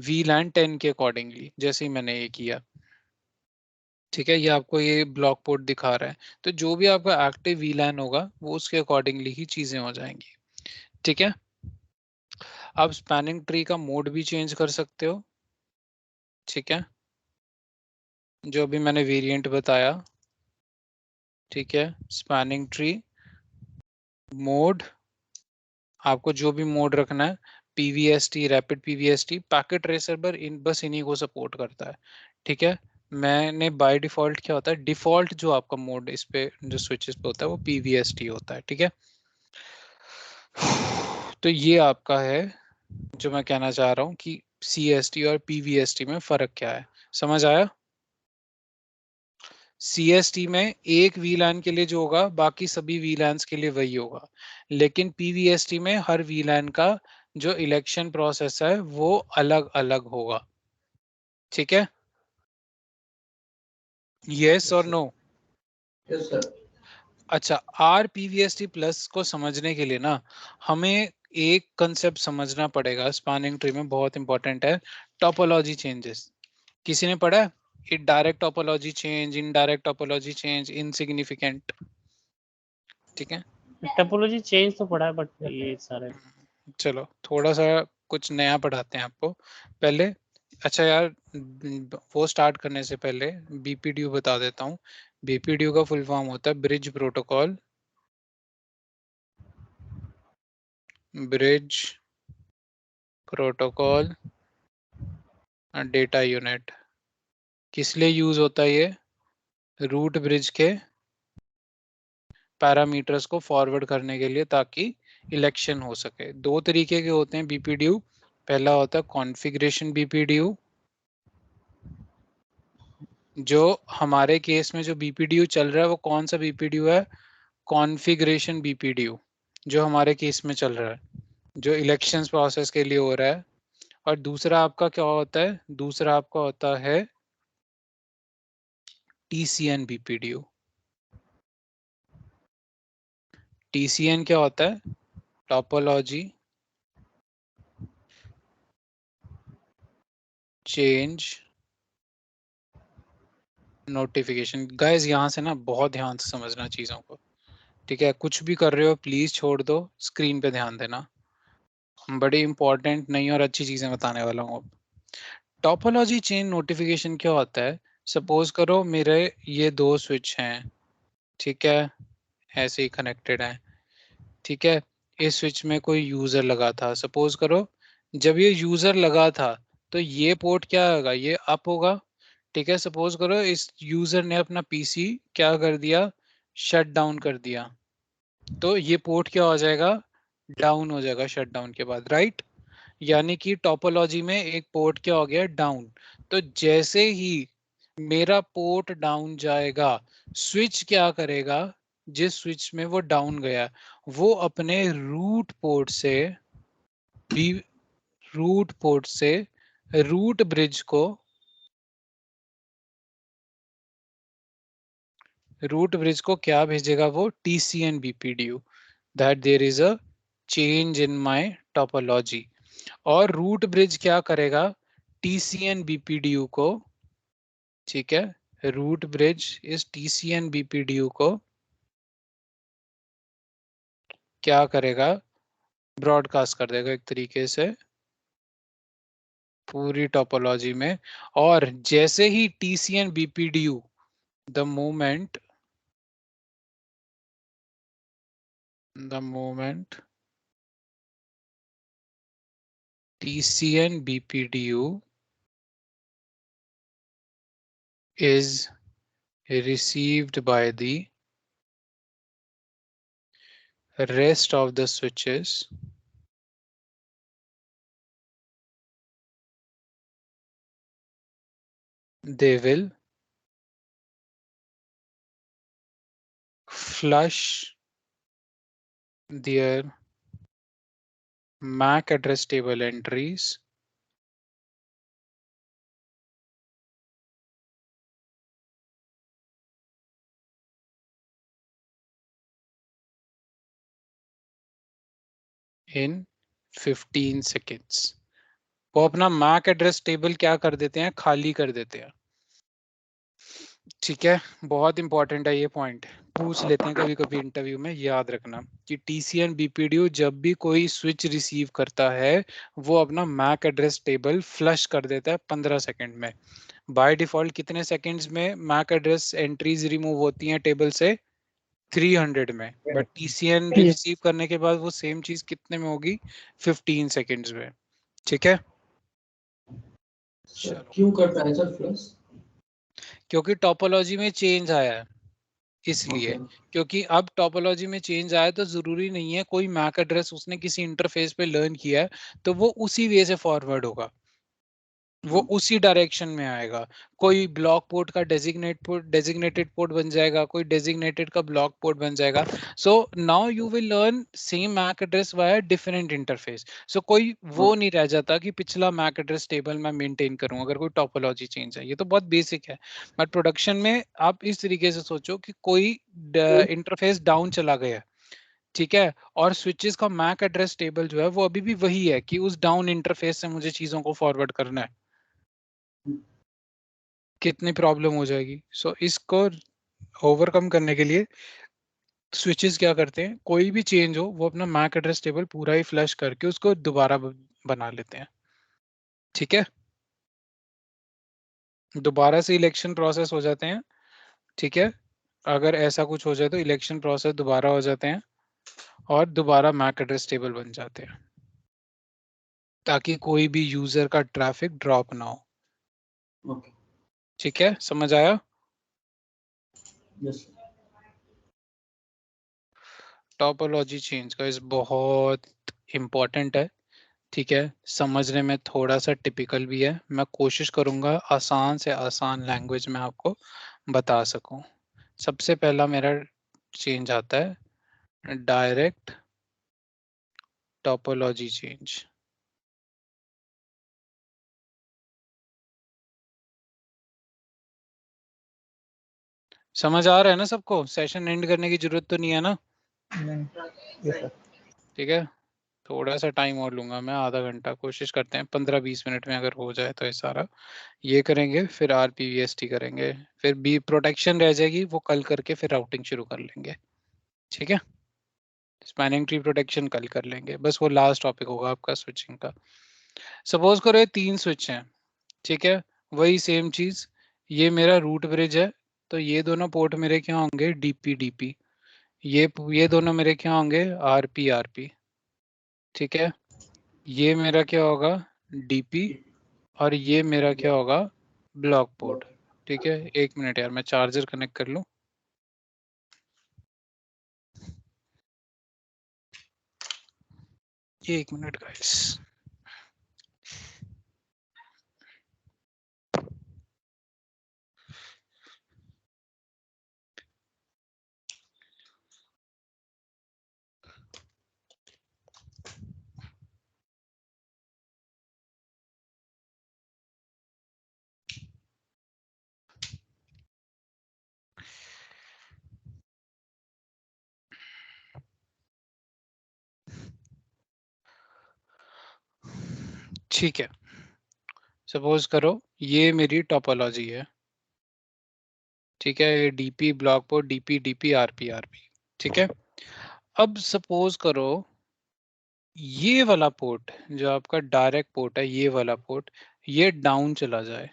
VLAN 10 के अकॉर्डिंगली, जैसे ही मैंने ये किया। ठीक है, ये आपको ये ब्लॉक पोर्ट दिखा रहा है, तो जो भी आपका एक्टिव VLAN होगा वो उसके अकॉर्डिंगली ही चीजें हो जाएंगी। ठीक है, आप स्पैनिंग ट्री का मोड भी चेंज कर सकते हो। ठीक है, जो भी मैंने वेरिएंट बताया। ठीक है, स्पैनिंग ट्री मोड, आपको जो भी मोड रखना है, PVST, rapid PVST, packet tracer पर बस इन्हीं को सपोर्ट करता है। ठीक है, मैंने बाय डिफॉल्ट क्या होता है, डिफॉल्ट जो आपका मोड इस पे जो स्विचेस पे होता है वो PVST होता है। ठीक है, तो ये आपका है जो मैं कहना चाह रहा हूँ कि CST और PVST में फर्क क्या है, समझ आया। CST में एक VLAN के लिए जो होगा बाकी सभी VLANs के लिए वही होगा, लेकिन PVST में हर VLAN का जो इलेक्शन प्रोसेस है वो अलग अलग होगा। ठीक है, यस और नो। Yes sir. अच्छा, RPVST प्लस को समझने के लिए ना हमें एक कंसेप्ट समझना पड़ेगा, स्पैनिंग ट्री में बहुत इंपॉर्टेंट है, टोपोलॉजी चेंजेस। किसी ने पढ़ा है direct topology change, indirect topology change, insignificant. ठीक है, टोपोलॉजी चेंज तो पड़ा है बट ये सारे चलो थोड़ा सा कुछ नया पढ़ाते हैं आपको पहले। अच्छा यार, वो स्टार्ट करने से पहले BPDU बता देता हूँ। BPDU का फुल फॉर्म होता है bridge protocol, bridge protocol data unit. किस लिए यूज होता है ये, रूट ब्रिज के पैरामीटर्स को फॉरवर्ड करने के लिए ताकि इलेक्शन हो सके। दो तरीके के होते हैं BPDU, पहला होता है कॉन्फ़िगरेशन BPDU, जो हमारे केस में जो BPDU चल रहा है वो कौन सा BPDU है, कॉन्फ़िगरेशन BPDU जो हमारे केस में चल रहा है, जो इलेक्शंस प्रोसेस के लिए हो रहा है। और दूसरा आपका क्या होता है, दूसरा आपका होता है TCN BPDU। TCN क्या होता है, टोपोलॉजी चेंज नोटिफिकेशन। गाइस यहाँ से ना बहुत ध्यान से समझना चीजों को। ठीक है, कुछ भी कर रहे हो प्लीज छोड़ दो, स्क्रीन पे ध्यान देना। बड़ी इंपॉर्टेंट नहीं और अच्छी चीजें बताने वाला हूँ अब। टोपोलॉजी चेंज नोटिफिकेशन क्या होता है, सपोज करो मेरे ये दो स्विच हैं। ठीक है, ऐसे ही कनेक्टेड हैं। ठीक है, इस स्विच में कोई यूजर लगा था, सपोज करो जब ये यूजर लगा था तो ये पोर्ट क्या होगा, ये अप होगा। ठीक है, सपोज करो इस यूजर ने अपना PC क्या कर दिया, शट डाउन कर दिया, तो ये पोर्ट क्या हो जाएगा, डाउन हो जाएगा शट डाउन के बाद, राइट। यानी कि टोपोलॉजी में एक पोर्ट क्या हो गया, डाउन। तो जैसे ही मेरा पोर्ट डाउन जाएगा, स्विच क्या करेगा, जिस स्विच में वो डाउन गया वो अपने रूट पोर्ट से रूट ब्रिज को, रूट ब्रिज को क्या भेजेगा, वो TCN BPDU, that there is a change in my topology. और रूट ब्रिज क्या करेगा, TCN BPDU को, ठीक है, रूट ब्रिज इस TCN BPDU को क्या करेगा, ब्रॉडकास्ट कर देगा एक तरीके से पूरी टोपोलॉजी में। और जैसे ही TCN BPDU the moment TCN BPDU is received by the rest of the switches, they will flush their MAC address table entries in 15 seconds. वो अपना मैक एड्रेस टेबल क्या कर देते हैं, खाली कर देते हैं। ठीक है, बहुत इंपॉर्टेंट है ये पॉइंट, पूछ लेते हैं कभी कभी इंटरव्यू में, याद रखना कि TCN BPDU जब भी कोई स्विच रिसीव करता है वो अपना मैक एड्रेस टेबल फ्लश कर देता है 15 सेकंड में। बाय डिफॉल्ट कितने सेकंड्स में मैक एड्रेस एंट्रीज रिमूव होती हैं टेबल से, 300 में, बट TCN रिसीव करने के बाद वो सेम चीज कितने में होगी, 15 सेकंड्स में। ठीक है, क्यों करता है सर फ्लश? क्योंकि टोपोलॉजी में चेंज आया है इसलिए। क्योंकि अब टोपोलॉजी में चेंज आया तो जरूरी नहीं है कोई मैक एड्रेस उसने किसी इंटरफेस पे लर्न किया है तो वो उसी वे से फॉरवर्ड होगा, वो उसी डायरेक्शन में आएगा। कोई ब्लॉक पोर्ट का डेजिग्नेटेड पोर्ट बन जाएगा, कोई डेजिग्नेटेड का ब्लॉक पोर्ट बन जाएगा। So now you will learn same MAC address via different interface. So कोई वो नहीं रह जाता कि पिछला मैक एड्रेस टेबल मैं मेंटेन करूं अगर कोई टोपोलॉजी चेंज है। ये तो बहुत बेसिक है, बट प्रोडक्शन में आप इस तरीके से सोचो कि कोई इंटरफेस डाउन चला गया है, ठीक है, और स्विचेस का मैक एड्रेस टेबल जो है वो अभी भी वही है कि उस डाउन इंटरफेस से मुझे चीजों को फॉरवर्ड करना है, कितनी प्रॉब्लम हो जाएगी। सो इसको ओवरकम करने के लिए स्विचेस क्या करते हैं, कोई भी चेंज हो वो अपना मैक एड्रेस टेबल पूरा ही फ्लश करके उसको दोबारा बना लेते हैं। ठीक है, दोबारा से इलेक्शन प्रोसेस हो जाते हैं। ठीक है, अगर ऐसा कुछ हो जाए तो इलेक्शन प्रोसेस दोबारा हो जाते हैं और दोबारा मैक एड्रेस टेबल बन जाते हैं ताकि कोई भी यूजर का ट्रैफिक ड्रॉप ना हो। ठीक है, समझ आया? यस। टोपोलॉजी चेंज का इस बहुत इम्पोर्टेंट है। ठीक है, समझने में थोड़ा सा टिपिकल भी है, मैं कोशिश करूंगा आसान से आसान लैंग्वेज में आपको बता सकूं। सबसे पहला मेरा चेंज आता है डायरेक्ट टोपोलॉजी चेंज। समझ आ रहा है ना सबको? सेशन एंड करने की जरूरत तो नहीं है ना? ठीक है, थोड़ा सा टाइम और लूंगा मैं, आधा घंटा, कोशिश करते हैं 15-20 मिनट में अगर हो जाए तो ये सारा ये करेंगे, फिर RPVST करेंगे, फिर बी प्रोटेक्शन रह जाएगी वो कल करके फिर राउटिंग शुरू कर लेंगे। ठीक है, स्पैनिंग ट्री प्रोटेक्शन कल कर लेंगे, बस वो लास्ट टॉपिक होगा आपका स्विचिंग का। सपोज करो ये 3 स्विच हैं, ठीक है, वही सेम चीज, ये मेरा रूट ब्रिज है तो ये दोनों पोर्ट मेरे क्या होंगे, DP DP, ये दोनों मेरे क्या होंगे, RP RP। ठीक है, ये मेरा क्या होगा, DP, और ये मेरा क्या होगा, ब्लॉक पोर्ट। ठीक है, 1 मिनट यार मैं चार्जर कनेक्ट कर लूं। ये 1 मिनट गाइस। ठीक है, सपोज करो ये मेरी टोपोलॉजी है, ठीक है, ये DP block port, DP DP RP RP। ठीक है, अब सपोज करो ये वाला पोर्ट जो आपका डायरेक्ट पोर्ट है, ये वाला पोर्ट, ये डाउन चला जाए,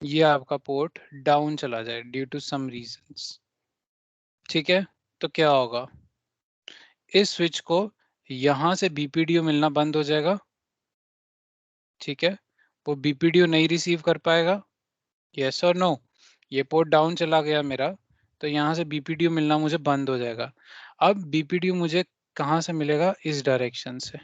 ये आपका पोर्ट डाउन चला जाए ड्यू टू सम रीजंस, ठीक है, तो क्या होगा, इस स्विच को यहां से बीपीडीओ मिलना बंद हो जाएगा, ठीक है, वो बीपीडीओ नहीं रिसीव कर पाएगा, यस और नो, ये पोर्ट डाउन चला गया मेरा, तो यहाँ से बीपीडीओ मिलना मुझे बंद हो जाएगा। अब बीपीडीओ मुझे कहाँ से मिलेगा, इस डायरेक्शन से,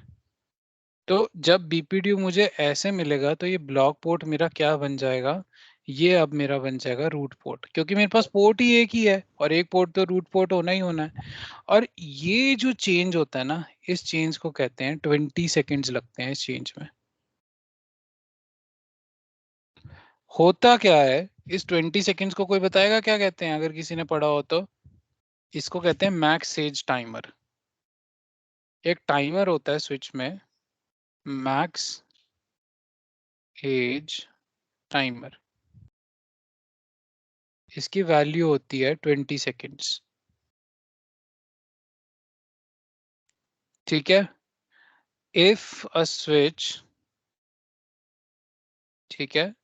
तो जब बीपीडीओ मुझे ऐसे मिलेगा तो ये ब्लॉक पोर्ट मेरा क्या बन जाएगा, ये अब मेरा बन जाएगा रूट पोर्ट, क्योंकि मेरे पास पोर्ट ही एक ही है और एक पोर्ट तो रूट पोर्ट होना ही होना है। और ये जो चेंज होता है ना, इस चेंज को कहते हैं 20 सेकेंड्स लगते हैं इस चेंज में। होता क्या है इस 20 सेकेंड्स को, कोई बताएगा क्या कहते हैं, अगर किसी ने पढ़ा हो तो? इसको कहते हैं मैक्स सेज टाइमर। एक टाइमर होता है स्विच में, मैक्स एज टाइमर, इसकी वैल्यू होती है 20 सेकेंड्स, ठीक है। इफ अ स्विच, ठीक है,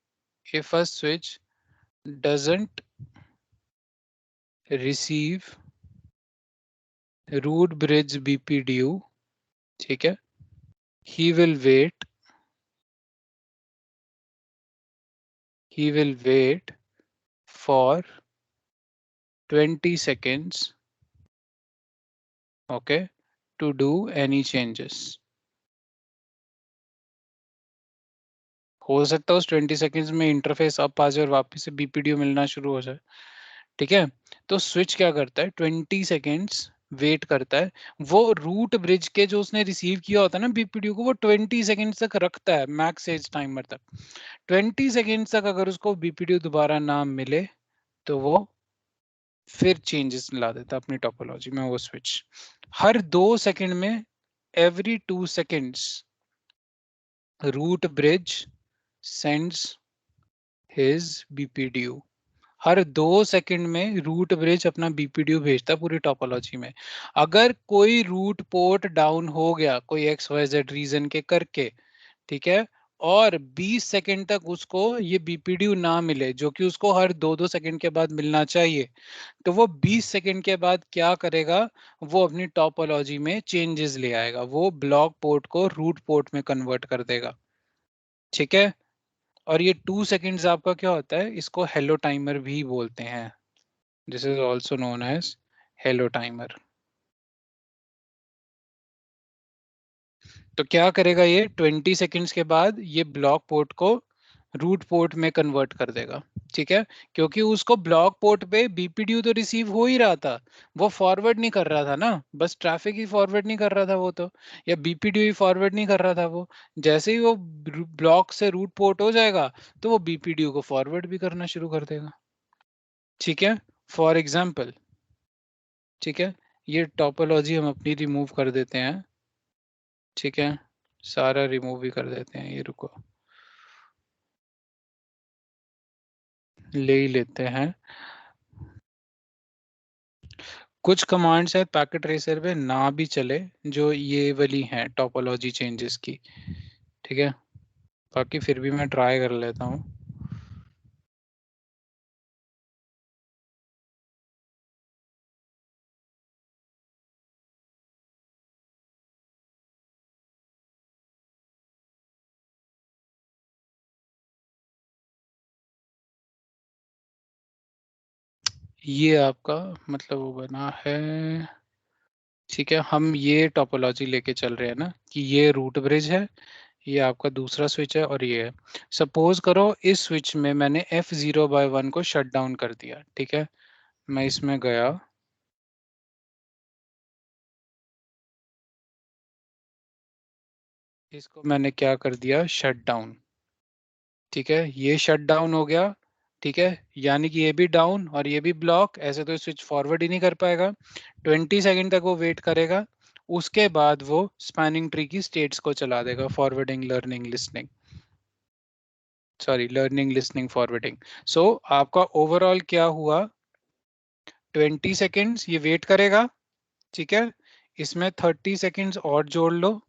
if a switch doesn't receive root bridge BPDU, ठीक है, he will wait for 20 seconds, okay, to do any changes। हो सकता है उस 20 सेकेंड्स में इंटरफेस अप आ जाए और वापस से बीपीडीओ मिलना शुरू हो जाए, ठीक है। तो स्विच क्या करता है, 20 सेकेंड्स वेट करता है, वो रूट ब्रिज के जो उसने रिसीव किया होता है ना बीपीडीओ को, वो 20 सेकेंड्स तक रखता है, मैक्स एज टाइमर तक। 20 सेकेंड्स तक अगर उसको बीपीडीओ दोबारा ना मिले तो वो फिर चेंजेस ला देता अपनी टोपोलॉजी में। वो स्विच हर 2 सेकंड में, every 2 seconds root bridge sends his BPDU, हर 2 सेकंड में रूट ब्रिज अपना बीपीडीयू भेजता पूरी टोपोलॉजी में। अगर कोई रूट पोर्ट डाउन हो गया कोई XYZ रीजन के करके, ठीक है, और 20 सेकंड तक उसको ये बीपीडीयू ना मिले, जो कि उसको हर 2-2 सेकंड के बाद मिलना चाहिए, तो वो 20 सेकंड के बाद क्या करेगा, वो अपनी टोपोलॉजी में चेंजेस ले आएगा, वो ब्लॉक पोर्ट को रूट पोर्ट में कन्वर्ट कर देगा, ठीक है। और ये 2 सेकंड्स आपका क्या होता है, इसको हेलो टाइमर भी बोलते हैं, this is also known as hello timer. तो क्या करेगा ये, 20 सेकंड्स के बाद ये ब्लॉक पोर्ट को रूट पोर्ट में कन्वर्ट कर देगा, ठीक है, क्योंकि उसको ब्लॉक पोर्ट पे बीपीडीयू तो रिसीव हो ही रहा था, वो फॉरवर्ड नहीं कर रहा था ना, बस ट्रैफिक ही फॉरवर्ड नहीं कर रहा था वो तो, या बीपीडीयू ही फॉरवर्ड नहीं कर रहा था वो। जैसे ही वो ब्लॉक से रूट पोर्ट हो जाएगा तो वो बीपीडीयू को फॉरवर्ड भी करना शुरू कर देगा, ठीक है। फॉर एग्जाम्पल, ठीक है, ये टोपोलॉजी हम अपनी रिमूव कर देते हैं, ठीक है, सारा रिमूव भी कर देते हैं, ये रुको ले ही लेते हैं। कुछ कमांड्स है पैकेट ट्रेसर पे ना भी चले, जो ये वाली हैं टोपोलॉजी चेंजेस की, ठीक है, बाकी फिर भी मैं ट्राई कर लेता हूँ। ये आपका मतलब वो बना है, ठीक है, हम ये टोपोलॉजी लेके चल रहे हैं ना कि ये रूट ब्रिज है, ये आपका दूसरा स्विच है और ये है। सपोज करो इस स्विच में मैंने F0/1 को शट डाउन कर दिया, ठीक है, मैं इसमें गया, इसको मैंने क्या कर दिया, शट डाउन, ठीक है, ये शट डाउन हो गया, ठीक है, यानी कि ये भी डाउन और ये भी ब्लॉक, ऐसे तो स्विच फॉरवर्ड ही नहीं कर पाएगा। 20 सेकंड तक वो वेट करेगा, उसके बाद वो स्पैनिंग ट्री की स्टेट्स को चला देगा, forwarding, learning, listening, sorry, learning, listening, forwarding. So आपका ओवरऑल क्या हुआ, 20 सेकेंड्स ये वेट करेगा, ठीक है, इसमें 30 सेकेंड्स और जोड़ लो,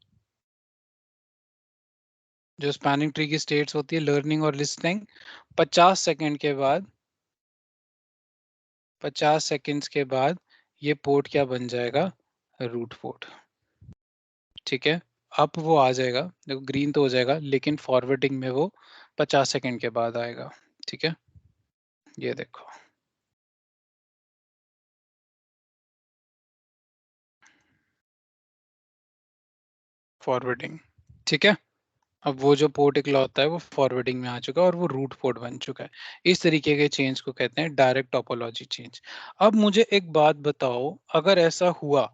जो स्पैनिंग ट्री की स्टेट्स होती है लर्निंग और लिसनिंग, 50 सेकंड के बाद 50 सेकंड्स के बाद ये पोर्ट क्या बन जाएगा, रूट पोर्ट। ठीक है, अब वो आ जाएगा, देखो ग्रीन तो हो जाएगा लेकिन फॉरवर्डिंग में वो 50 सेकंड के बाद आएगा। ठीक है, ये देखो फॉरवर्डिंग। ठीक है, अब वो जो पोर्ट इकलौता है वो फॉरवर्डिंग में आ चुका है और वो रूट पोर्ट बन चुका है। इस तरीके के चेंज को कहते हैं डायरेक्ट टोपोलॉजी चेंज। अब मुझे एक बात बताओ, अगर ऐसा हुआ,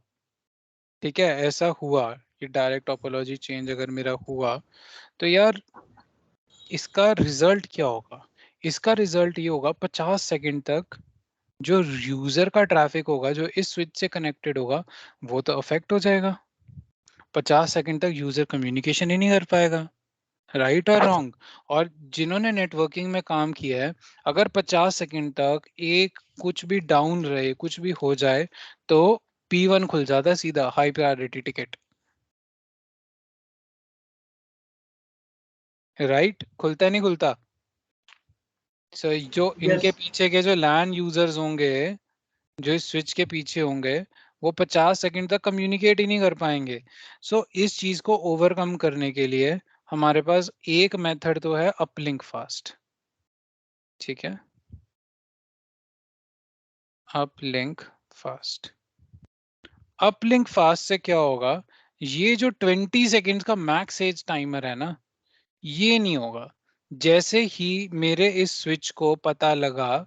ठीक है ऐसा हुआ कि डायरेक्ट टोपोलॉजी चेंज अगर मेरा हुआ, तो यार इसका रिजल्ट क्या होगा? इसका रिजल्ट ये होगा 50 सेकंड तक जो यूजर का ट्रैफिक होगा जो इस स्विच से कनेक्टेड होगा वो तो अफेक्ट हो जाएगा। 50 सेकंड तक यूजर कम्युनिकेशन ही नहीं कर पाएगा, राइट और रॉन्ग? और जिन्होंने नेटवर्किंग में काम किया है, अगर 50 सेकंड तक एक कुछ भी डाउन रहे, कुछ भी हो जाए, तो P1 खुल जाता है सीधा, हाई प्रायोरिटी टिकट, राइट? खुलता नहीं खुलता? सो जो इनके पीछे के जो लैन यूजर्स होंगे, जो इस स्विच के पीछे होंगे, वो 50 सेकंड तक कम्युनिकेट ही नहीं कर पाएंगे। सो इस चीज को ओवरकम करने के लिए हमारे पास एक मेथड तो है अपलिंक फास्ट। ठीक है, अपलिंक फास्ट। अपलिंक फास्ट से क्या होगा, ये जो 20 सेकंड्स का मैक्स एज टाइमर है ना, ये नहीं होगा। जैसे ही मेरे इस स्विच को पता लगा,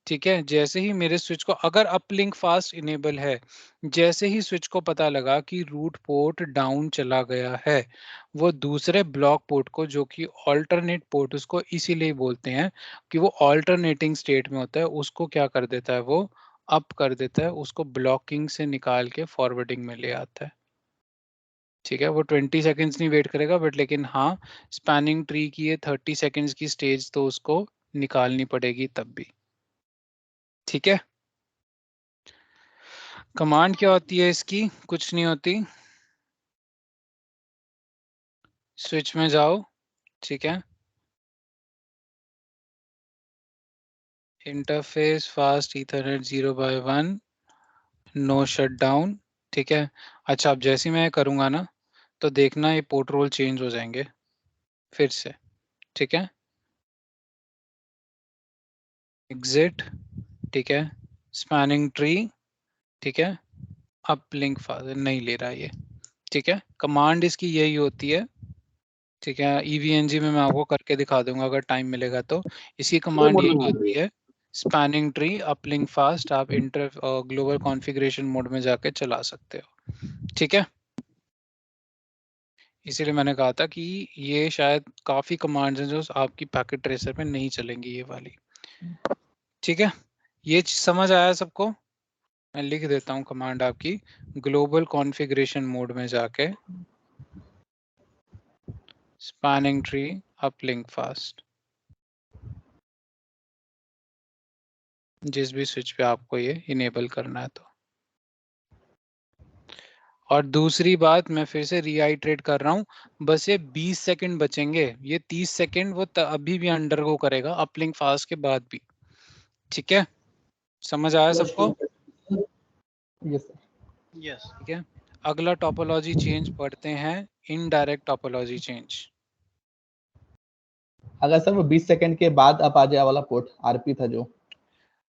ठीक है, जैसे ही मेरे स्विच को, अगर अपलिंक फास्ट इनेबल है, जैसे ही स्विच को पता लगा कि रूट पोर्ट डाउन चला गया है, वो दूसरे ब्लॉक पोर्ट को, जो कि ऑल्टरनेट पोर्ट उसको इसीलिए बोलते हैं कि वो ऑल्टरनेटिंग स्टेट में होता है, उसको क्या कर देता है, वो अप कर देता है, उसको ब्लॉकिंग से निकाल के फॉरवर्डिंग में ले आता है। ठीक है, वो 20 सेकंड्स नहीं वेट करेगा, बट लेकिन हाँ स्पैनिंग ट्री की ये 30 सेकंड्स की स्टेज तो उसको निकालनी पड़ेगी तब भी। ठीक है, कमांड क्या होती है इसकी? कुछ नहीं होती, स्विच में जाओ, ठीक है, interface fast Ethernet 0/1 no shutdown. ठीक है, अच्छा अब जैसे मैं करूंगा ना, तो देखना ये पोर्ट रोल चेंज हो जाएंगे फिर से। ठीक है, एग्जिट, ठीक है, स्पैनिंग ट्री, ठीक है, अपलिंक फास्ट नहीं ले रहा ये। ठीक है, कमांड इसकी यही होती है। ठीक है, EVNG में मैं आपको करके दिखा दूंगा अगर टाइम मिलेगा तो। इसकी कमांड यही होती है, स्पैनिंग ट्री अपलिंक फास्ट, आप इंटर ग्लोबल कॉन्फ़िगरेशन मोड में जाके चला सकते हो। ठीक है, इसीलिए मैंने कहा था कि ये शायद काफी कमांड्स हैं जो आपकी पैकेट ट्रेसर में नहीं चलेंगी ये वाली। ठीक है, ये समझ आया सबको? मैं लिख देता हूँ कमांड आपकी, ग्लोबल कॉन्फ़िगरेशन मोड में जाके स्पैनिंग ट्री अपलिंक फास्ट, जिस भी स्विच पे आपको ये इनेबल करना है तो। और दूसरी बात मैं फिर से रीआइट्रेट कर रहा हूँ, बस ये 20 सेकंड बचेंगे, ये 30 सेकंड वो अभी भी अंडरगो करेगा अपलिंक फास्ट के बाद भी। ठीक है, समझ आया सबको? Yes sir. यस। ठीक है, अगला टोपोलॉजी चेंज पढ़ते हैं, इनडायरेक्ट टोपोलॉजी चेंज। अगर सर वो 20 सेकंड के बाद अप आ जाए वाला पोर्ट आरपी था जो,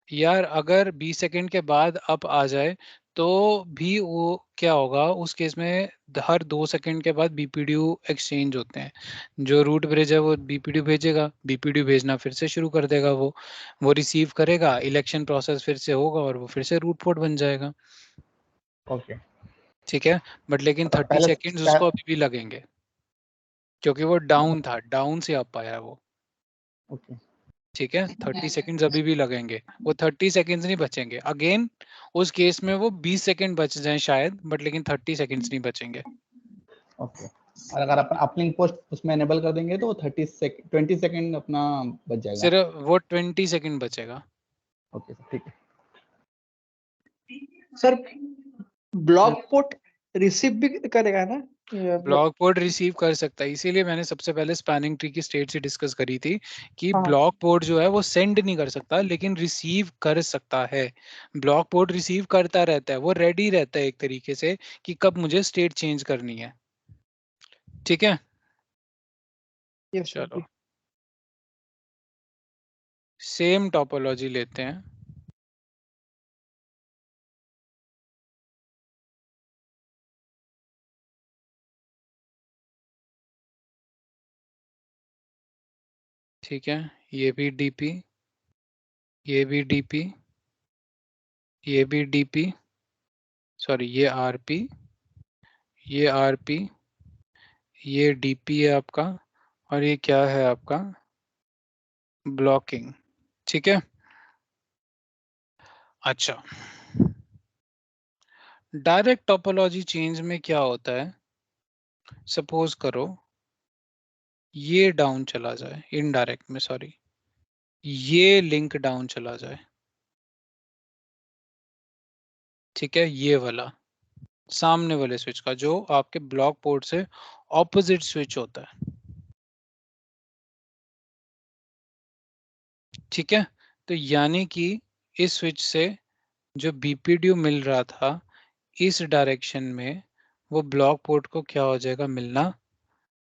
यार अगर 20 सेकंड के बाद अप आ जाए तो भी वो क्या होगा उस केस में, हर 2 सेकंड के बाद बीपीडीयू एक्सचेंज होते हैं, जो रूट ब्रिज है वो बीपीडीयू भेजेगा, बीपीडीयू भेजना फिर से शुरू कर देगा, वो रिसीव करेगा, इलेक्शन प्रोसेस फिर से होगा और वो फिर से रूट पोर्ट बन जाएगा। ओके ठीक है, बट लेकिन 30 सेकंड्स उसको अभी भी लगेंगे क्योंकि वो डाउन था, डाउन से अप आया वो। ओके ठीक है, 30 सेकंड्स अभी भी लगेंगे, वो 30 सेकंड्स नहीं बचेंगे अगेन। उस केस में वो 20 सेकंड बच जाए शायद, बट लेकिन 30 सेकंड्स नहीं बचेंगे। ओके। और अगर अपन अपलिंक पोस्ट उसमें एनेबल कर देंगे तो 20 सेकंड अपना बच जाएगा। सिर्फ वो 20 सेकंड बचेगा। ओके सर, ठीक है सर ब्लॉक पोर्ट रिसीव भी करेगा ना ब्लॉक पोर्ट रिसीव कर सकता है, इसीलिए मैंने सबसे पहले स्पैनिंग ट्री की स्टेट से डिस्कस करी थी कि हाँ। ब्लॉक पोर्ट जो है वो सेंड नहीं कर सकता लेकिन रिसीव कर सकता है। ब्लॉक पोर्ट रिसीव करता रहता है, वो रेडी रहता है एक तरीके से कि कब मुझे स्टेट चेंज करनी है। ठीक है, यस सर चलो जी। सेम टोपोलॉजी लेते हैं। ठीक है, ये भी डीपी, ये भी डीपी, ये भी डीपी, सॉरी ये आरपी, ये आरपी, ये डीपी है आपका, और ये क्या है आपका ब्लॉकिंग। ठीक है, अच्छा डायरेक्ट टोपोलॉजी चेंज में क्या होता है, सपोज करो ये डाउन चला जाए, इनडायरेक्ट में सॉरी, ये लिंक डाउन चला जाए। ठीक है, ये वाला सामने वाले स्विच का जो आपके ब्लॉक पोर्ट से ऑपोजिट स्विच होता है। ठीक है, तो यानी कि इस स्विच से जो बीपीडीयू मिल रहा था इस डायरेक्शन में, वो ब्लॉक पोर्ट को क्या हो जाएगा, मिलना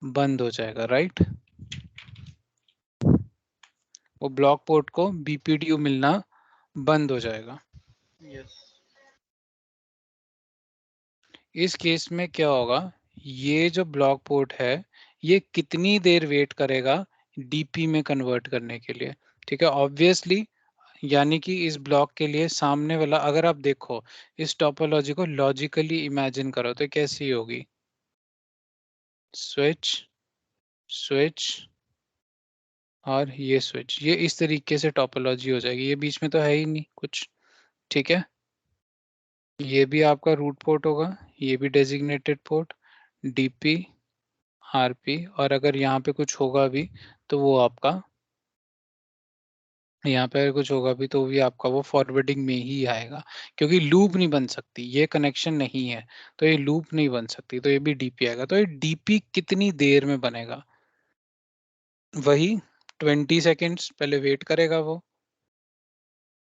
बंद हो जाएगा, राइट। वो ब्लॉक पोर्ट को बीपीडीयू मिलना बंद हो जाएगा। यस इस केस में क्या होगा, ये जो ब्लॉक पोर्ट है ये कितनी देर वेट करेगा डीपी में कन्वर्ट करने के लिए। ठीक है, ऑब्वियसली यानी कि इस ब्लॉक के लिए सामने वाला, अगर आप देखो इस टोपोलॉजी को लॉजिकली इमेजिन करो तो कैसी होगी, स्विच स्विच और ये स्विच, ये इस तरीके से टोपोलॉजी हो जाएगी, ये बीच में तो है ही नहीं कुछ। ठीक है, ये भी आपका रूट पोर्ट होगा, ये भी डेजिग्नेटेड पोर्ट, डीपी आरपी, और अगर यहाँ पे कुछ होगा भी तो वो आपका, यहाँ पे अगर कुछ होगा भी तो भी आपका वो फॉरवर्डिंग में ही आएगा, क्योंकि लूप नहीं बन सकती, ये कनेक्शन नहीं है तो ये लूप नहीं बन सकती, तो ये भी डीपी आएगा। तो ये डीपी कितनी देर में बनेगा, वही 20 सेकेंड्स पहले वेट करेगा वो,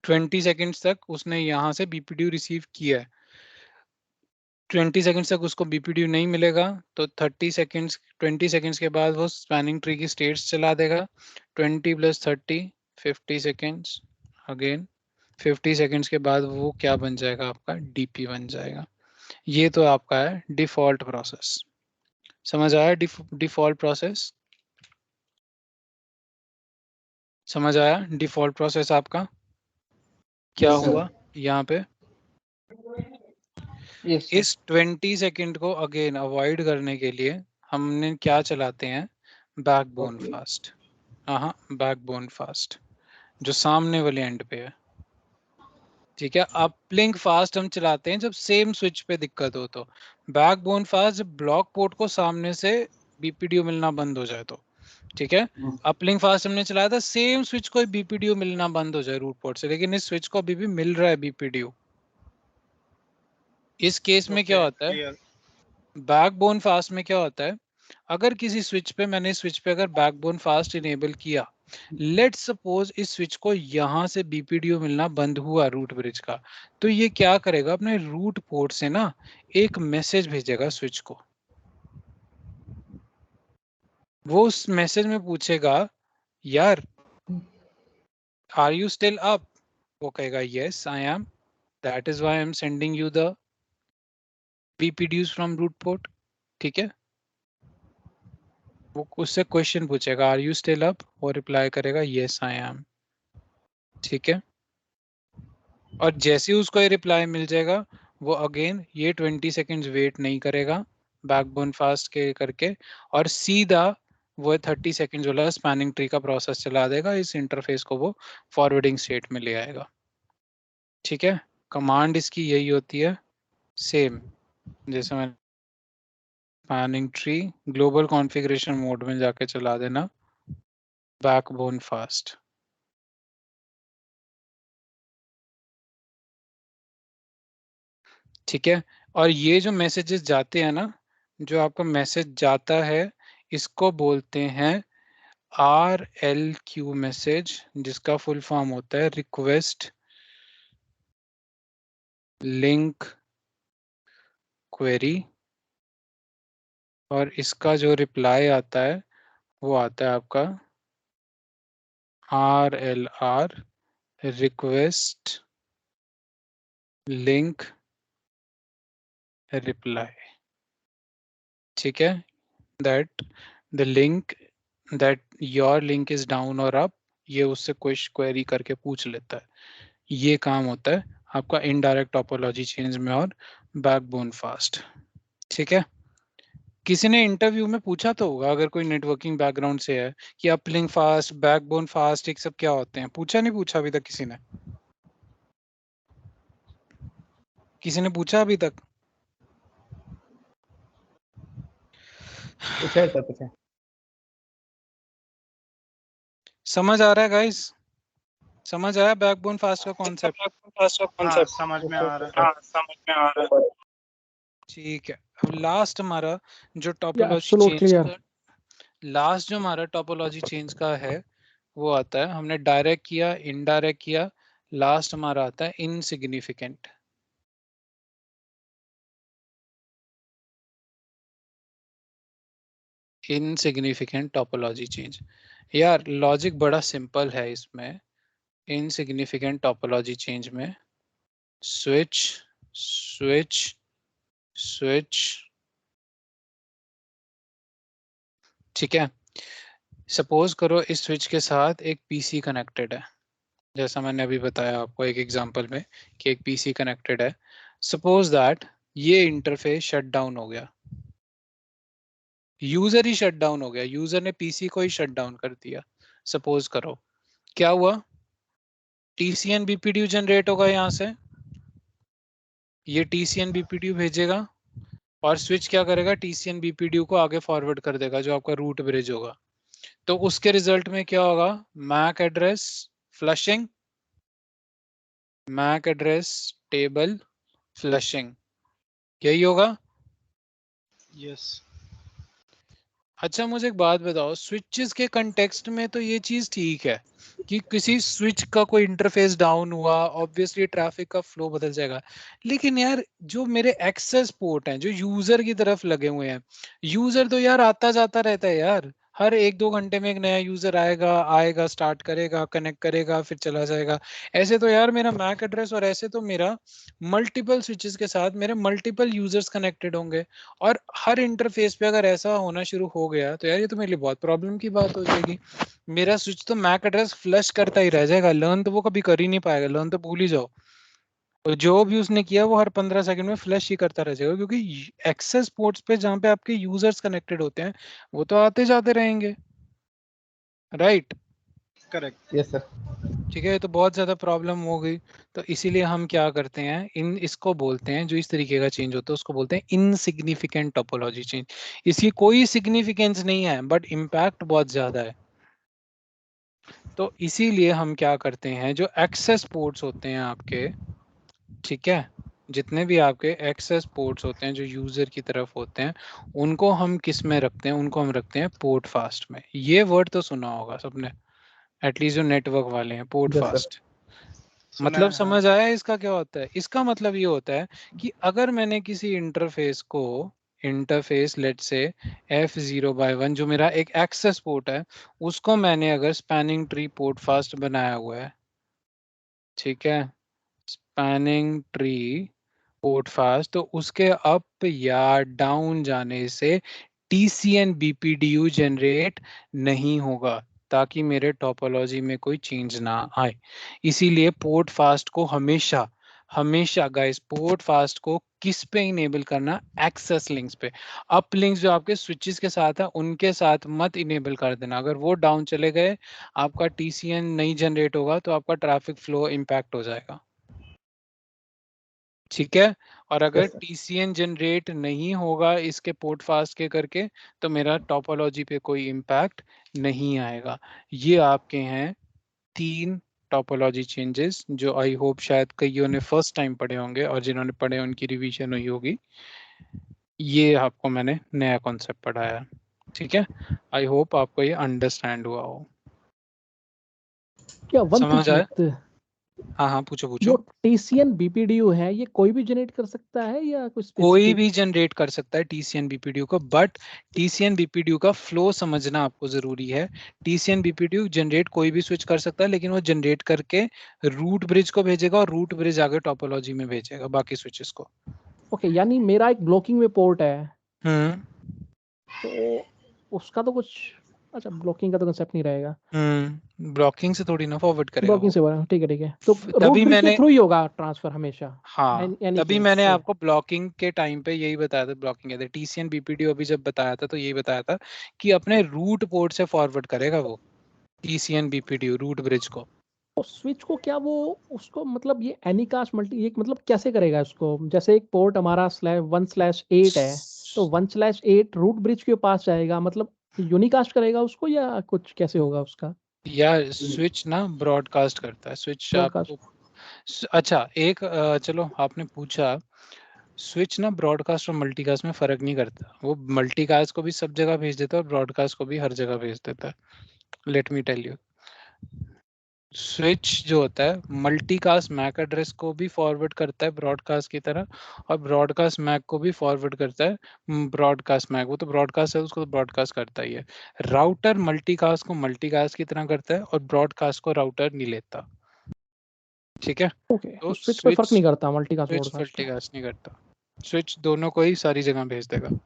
20 सेकेंड्स तक उसने यहाँ से बीपीडीयू रिसीव किया है, 20 सेकंड्स तक उसको बीपीडीयू नहीं मिलेगा तो 30 सेकंड्स, 20 सेकंड्स के बाद वो स्पैनिंग ट्री की स्टेट्स चला देगा, 20 + 30 50 सेकंड्स, अगेन 50 सेकंड्स के बाद वो क्या बन जाएगा, आपका डीपी बन जाएगा। ये तो आपका है डिफॉल्ट प्रोसेस। समझ आया डिफॉल्ट प्रोसेस, समझ आया डिफॉल्ट प्रोसेस आपका क्या Yes, sir. हुआ यहाँ पे। यस इस 20 सेकंड को अगेन अवॉइड करने के लिए हमने क्या चलाते हैं, बैकबोन फास्ट। हाँ, बैकबोन फास्ट जो सामने वाले एंड पे है। ठीक है, अपलिंक फास्ट हम चलाते हैं जब सेम स्विच पे दिक्कत हो, तो बैकबोन फास्ट जब ब्लॉक पोर्ट को सामने से बीपीडीयू मिलना बंद हो जाए तो। ठीक है, अपलिंक फास्ट हमने चलाया था सेम स्विच को बीपीडीयू मिलना बंद हो जाए रूट पोर्ट से, लेकिन इस स्विच को अभी भी मिल रहा है बीपीडीयू। इस केस में क्या होता है, बैकबोन फास्ट में क्या होता है, अगर किसी स्विच पे, मैंने स्विच पे अगर बैकबोन फास्ट इनेबल किया, लेट्स सपोज इस स्विच को यहां से बीपीडीयू मिलना बंद हुआ रूट ब्रिज का, तो ये क्या करेगा, अपने रूट पोर्ट से ना एक मैसेज भेजेगा स्विच को। वो उस मैसेज में पूछेगा, यार आर यू स्टिल अप, वो कहेगा yes I am, that is why I am sending you the BPDUs from root port. ठीक है, वो उससे क्वेश्चन पूछेगा आर यू स्टिल अप, वो रिप्लाई करेगा यस आई एम। ठीक है, और जैसे ही उसको ये रिप्लाई मिल जाएगा वो अगेन ये 20 सेकंड्स वेट नहीं करेगा बैकबोन फास्ट के करके, और सीधा वो 30 सेकंड्स वाला स्पैनिंग ट्री का प्रोसेस चला देगा, इस इंटरफेस को वो फॉरवर्डिंग स्टेट में ले आएगा। ठीक है, कमांड इसकी यही होती है सेम, जैसे मैं spanning tree global configuration mode में जाके चला देना बैकबोन फास्ट। ठीक है, और ये जो मैसेजेस जाते हैं ना, जो आपका मैसेज जाता है, इसको बोलते हैं RLQ मैसेज, जिसका फुल फॉर्म होता है रिक्वेस्ट लिंक क्वेरी। और इसका जो रिप्लाई आता है वो आता है आपका RLR रिक्वेस्ट लिंक रिप्लाई। ठीक है, that the link that your link is down और अप, ये उससे कोई क्वेरी करके पूछ लेता है। ये काम होता है आपका इनडायरेक्ट टोपोलॉजी चेंज में और बैकबोन फास्ट। ठीक है, किसी ने इंटरव्यू में पूछा तो होगा, अगर कोई नेटवर्किंग बैकग्राउंड से है, कि अपलिंक फास्ट, बैकबोन फास्ट, एक सब क्या होते हैं? पूछा नहीं पूछा अभी तक किसी ने? किसी ने पूछा अभी तक? पूछा है सर, पूछा है। समझ आ रहा है गाइस? समझ आया बैकबोन फास्ट का कॉन्सेप्ट? समझ में आ रहा है। ठीक है, अब लास्ट हमारा जो Yeah, topology absolutely change clear. का, लास्ट जो हमारा टोपोलॉजी चेंज का है वो आता है, हमने डायरेक्ट किया, इनडायरेक्ट किया, लास्ट हमारा आता है इनसिग्निफिकेंट। Insignificant topology change. यार लॉजिक बड़ा सिंपल है इसमें। इनसिग्निफिकेंट टोपोलॉजी चेंज में स्विच स्विच स्विच, ठीक है। सपोज करो इस स्विच के साथ एक पीसी कनेक्टेड है, जैसा मैंने अभी बताया आपको एक एग्जांपल में कि एक पीसी कनेक्टेड है। सपोज दैट ये इंटरफेस शट डाउन हो गया, यूजर ही शट डाउन हो गया, यूजर ने पीसी को ही शट डाउन कर दिया। सपोज करो क्या हुआ, टीसीएन बीपीडीयू जनरेट होगा यहाँ से, ये टीसीएन बीपीडीयू भेजेगा और स्विच क्या करेगा, टीसीएन बीपीडीयू को आगे फॉरवर्ड कर देगा जो आपका रूट ब्रिज होगा। तो उसके रिजल्ट में क्या होगा, MAC address flushing, MAC address table flushing, यही होगा। यस। अच्छा मुझे एक बात बताओ, स्विचेस के कंटेक्स्ट में तो ये चीज ठीक है कि किसी स्विच का कोई इंटरफेस डाउन हुआ, ऑब्वियसली ट्रैफिक का फ्लो बदल जाएगा। लेकिन यार जो मेरे एक्सेस पोर्ट हैं, जो यूजर की तरफ लगे हुए हैं, यूजर तो यार आता जाता रहता है यार, हर 1-2 घंटे में एक नया यूजर आएगा आएगा, स्टार्ट करेगा, कनेक्ट करेगा, फिर चला जाएगा। ऐसे तो यार मेरा मैक एड्रेस, और ऐसे तो मेरा मल्टीपल स्विचेस के साथ मेरे मल्टीपल यूजर्स कनेक्टेड होंगे, और हर इंटरफेस पे अगर ऐसा होना शुरू हो गया तो यार ये तो मेरे लिए बहुत प्रॉब्लम की बात हो जाएगी। मेरा स्विच तो मैक एड्रेस फ्लश करता ही रह जाएगा, लर्न तो वो कभी कर ही नहीं पाएगा, लर्न तो भूल ही जाओ। और जो भी उसने किया वो हर 15 सेकंड में फ्लश ही करता रह जाएगा, क्योंकि एक्सेस पोर्ट्स पे जहाँ पे आपके यूजर्स कनेक्टेड होते हैं वो तो आते जाते रहेंगे, राइट? करेक्ट। Yes sir. ठीक है, तो बहुत ज्यादा प्रॉब्लम हो गई। तो इसीलिए हम क्या करते हैं, इसको बोलते हैं, जो इस तरीके का चेंज होता है उसको बोलते हैं इनसिग्निफिकेंट टोपोलॉजी चेंज। इसकी कोई सिग्निफिकेंस नहीं है बट इम्पैक्ट बहुत ज्यादा है। तो इसीलिए हम क्या करते हैं, जो एक्सेस पोर्ट्स होते हैं आपके, ठीक है, जितने भी आपके एक्सेस पोर्ट्स होते हैं जो यूजर की तरफ होते हैं, उनको हम किस में रखते हैं, उनको हम रखते हैं पोर्ट फास्ट में। ये वर्ड तो सुना होगा सबने, एटलीस्ट जो नेटवर्क वाले हैं, पोर्ट यस सर। फास्ट। मतलब समझ आया इसका क्या होता है? इसका मतलब ये होता है कि अगर मैंने किसी इंटरफेस को, इंटरफेस लेट से F0/1 जो मेरा एक एक्सेस पोर्ट है, उसको मैंने अगर स्पैनिंग ट्री पोर्ट फास्ट बनाया हुआ है, ठीक है, स्पैनिंग ट्री पोर्ट फास्ट, तो उसके अप या डाउन जाने से TCN BPDU जनरेट नहीं होगा, ताकि मेरे टोपोलॉजी में कोई चेंज ना आए। इसीलिए पोर्ट फास्ट को हमेशा हमेशा गाइस, पोर्ट फास्ट को किस पे इनेबल करना, एक्सेस लिंक्स पे। अप लिंक्स जो आपके स्विचेस के साथ है उनके साथ मत इनेबल कर देना, अगर वो डाउन चले गए, आपका TCN नहीं जनरेट होगा तो आपका ट्रैफिक फ्लो इम्पैक्ट हो जाएगा। ठीक है, और अगर यस सर। TCN जनरेट नहीं होगा इसके पोर्ट फास्ट के करके, तो मेरा टोपोलॉजी पे कोई इम्पैक्ट नहीं आएगा। ये आपके हैं 3 टोपोलॉजी चेंजेस, जो आई होप शायद कईयों ने फर्स्ट टाइम पढ़े होंगे और जिन्होंने पढ़े उनकी रिवीजन हुई होगी। ये आपको मैंने नया कॉन्सेप्ट पढ़ाया, ठीक है। आई होप आपको ये अंडरस्टैंड हुआ हो। क्या वन समझ आया? थिंग, हाँ हाँ, पूछो जो पूछो। TCN BPDU है ये कोई भी जनरेट कर सकता है या कुछ कोई specific? भी जनरेट कर सकता है TCN BPDU को, बट TCN BPDU का फ्लो समझना आपको जरूरी है। TCN BPDU जनरेट कोई भी स्विच कर सकता है, लेकिन वो जनरेट करके रूट ब्रिज को भेजेगा और रूट ब्रिज आगे टोपोलॉजी में भेजेगा बाकी स्विचेस को। ओके, यानी मेरा एक ब्लॉकिंग में पोर्ट है, हम्म तो उसका तो कुछ, अच्छा ब्लॉकिंग का तो कंसेप्ट नहीं रहेगा, ब्लॉकिंग से थोड़ी ना फॉरवर्ड करेगा ब्लॉकिंग वो। से बना, ठीक है, तो रूट तभी ब्रिज के मैंने थ्रू ही होगा ट्रांसफर हमेशा। हाँ एनी तभी केस, मैंने आपको ब्लॉकिंग के टाइम पे यही बताया था, ब्लॉकिंग कहते हैं TCN BPDU अभी जब बताया था तो यही बताया था कि अपने रूट पोर्ट से फॉरवर्ड करेगा वो TCN BPDU रूट ब्रिज को। तो स्विच को क्या वो उसको मतलब ये एनीकास्ट मल्टी एक मतलब कैसे करेगा उसको, जैसे एक पोर्ट हमारा /1/8 है, तो 1/8 रूट ब्रिज के पास जाएगा, मतलब यूनिकास्ट करेगा उसको या कुछ कैसे होगा उसका या स्विच ना ब्रॉडकास्ट करता है, स्विच ब्रॉडकास्ट? आपको अच्छा एक चलो आपने पूछा, स्विच ना ब्रॉडकास्ट और मल्टीकास्ट में फर्क नहीं करता, वो मल्टीकास्ट को भी सब जगह भेज देता है और ब्रॉडकास्ट को भी हर जगह भेज देता है। Let me tell you, switch जो होता है मल्टीकास्ट मैक एड्रेस को भी फॉरवर्ड करता है ब्रॉडकास्ट की तरह, और ब्रॉडकास्ट मैक को भी फॉरवर्ड करता है ब्रॉडकास्ट मैक, वो तो ब्रॉडकास्ट है उसको तो ब्रॉडकास्ट करता ही है। राउटर मल्टीकास्ट को मल्टीकास्ट की तरह करता है और ब्रॉडकास्ट को राउटर नहीं लेता, ठीक है। ओके, तो तो स्विच पे फर्क नहीं करता मल्टीकास्ट स्विच ब्रॉडकास्ट। मल्टीकास्ट नहीं करता, स्विच दोनों को ही सारी जगह भेज देगा,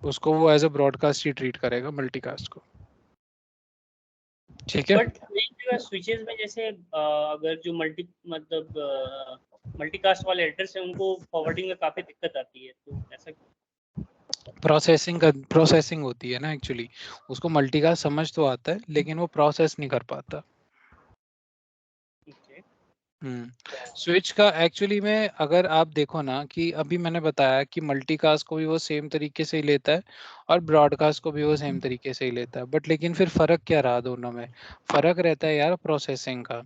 उसको वो एज अ ब्रॉडकास्ट ही ट्रीट करेगा मल्टीकास्ट को, ठीक है। बट स्विचेस में जैसे अगर जो मतलब मल्टीकास्ट वाले एड्रेस है उनको फॉरवर्डिंग में काफी दिक्कत आती है, तो ऐसा प्रोसेसिंग होती है ना एक्चुअली, उसको मल्टीकास्ट समझ तो आता है लेकिन वो प्रोसेस नहीं कर पाता। स्विच का एक्चुअली में अगर आप देखो ना कि अभी मैंने बताया कि मल्टीकास्ट को भी वो सेम तरीके से ही लेता है और ब्रॉडकास्ट को भी वो सेम तरीके से ही लेता है, बट लेकिन फिर फर्क क्या रहा दोनों में? फर्क रहता है यार प्रोसेसिंग का।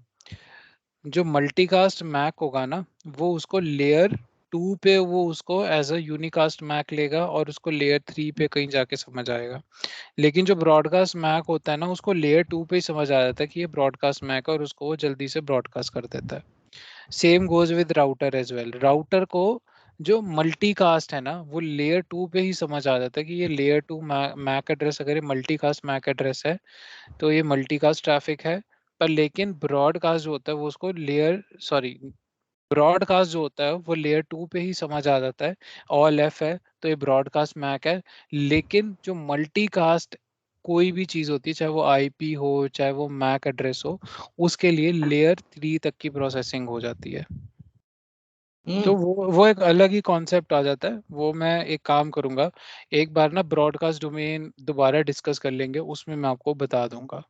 जो मल्टीकास्ट मैक होगा ना वो उसको लेयर 2 पे वो उसको एज अ यूनिकास्ट मैक लेगा और उसको लेयर 3 पे कहीं जाके समझ आएगा, लेकिन जो ब्रॉडकास्ट मैक होता है ना उसको लेयर 2 पे ही समझ आ जाता है कि ये ब्रॉडकास्ट मैक है और उसको वो जल्दी से ब्रॉडकास्ट कर देता है। Same goes with router as well, router को जो मल्टीकास्ट है ना वो लेयर 2 पे ही समझ आ जाता है कि ये लेयर 2 मैक एड्रेस, अगर ये मल्टीकास्ट मैक एड्रेस है तो ये मल्टीकास्ट ट्रैफिक है। पर लेकिन ब्रॉडकास्ट जो होता है वो उसको ब्रॉडकास्ट जो होता है वो लेयर 2 पे ही समझ आ जाता है, ऑल एफ है तो ये ब्रॉडकास्ट मैक है। लेकिन जो मल्टीकास्ट कोई भी चीज होती है, चाहे वो आईपी हो चाहे वो मैक एड्रेस हो, उसके लिए लेयर 3 तक की प्रोसेसिंग हो जाती है। तो वो एक अलग ही कॉन्सेप्ट आ जाता है, वो मैं एक काम करूंगा, एक बार ना ब्रॉडकास्ट डोमेन दोबारा डिस्कस कर लेंगे, उसमें मैं आपको बता दूंगा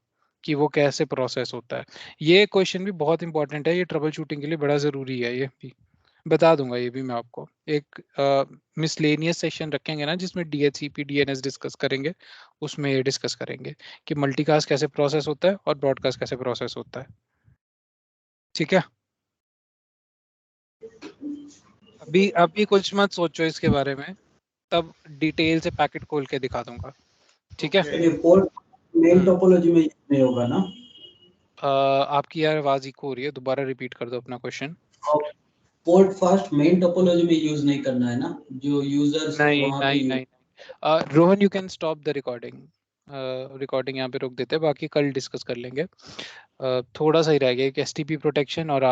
कि वो कैसे प्रोसेस होता है। ये क्वेश्चन भी बहुत इंपॉर्टेंट है, ये ट्रबल शूटिंग के लिए बड़ा ज़रूरी है, ये भी बता दूंगा। ये भी मैं आपको एक मिसलेनियस सेशन रखेंगे ना जिसमें DHCP DNS डिस्कस करेंगे, उसमें ये डिस्कस करेंगे कि मल्टीकास्ट कैसे प्रोसेस होता है और ब्रॉडकास्ट कैसे प्रोसेस होता है, ठीक है। अभी कुछ मत सोचो इसके बारे में, तब डिटेल से पैकेट खोल के दिखा दूंगा, ठीक है। पोर्ट मेन टोपोलॉजी में नहीं होगा ना? आपकी यार आवाज इको हो रही है, दोबारा रिपीट कर दो अपना question. Port fast main topology में यूज नहीं करना है ना, जो यूजर्स नहीं वहां पे नहीं नहीं Rohan, you can stop the recording, recording यहाँ पे रोक देते हैं, बाकी कल डिस्कस कर लेंगे। थोड़ा सा ही रह गया कि STP प्रोटेक्शन और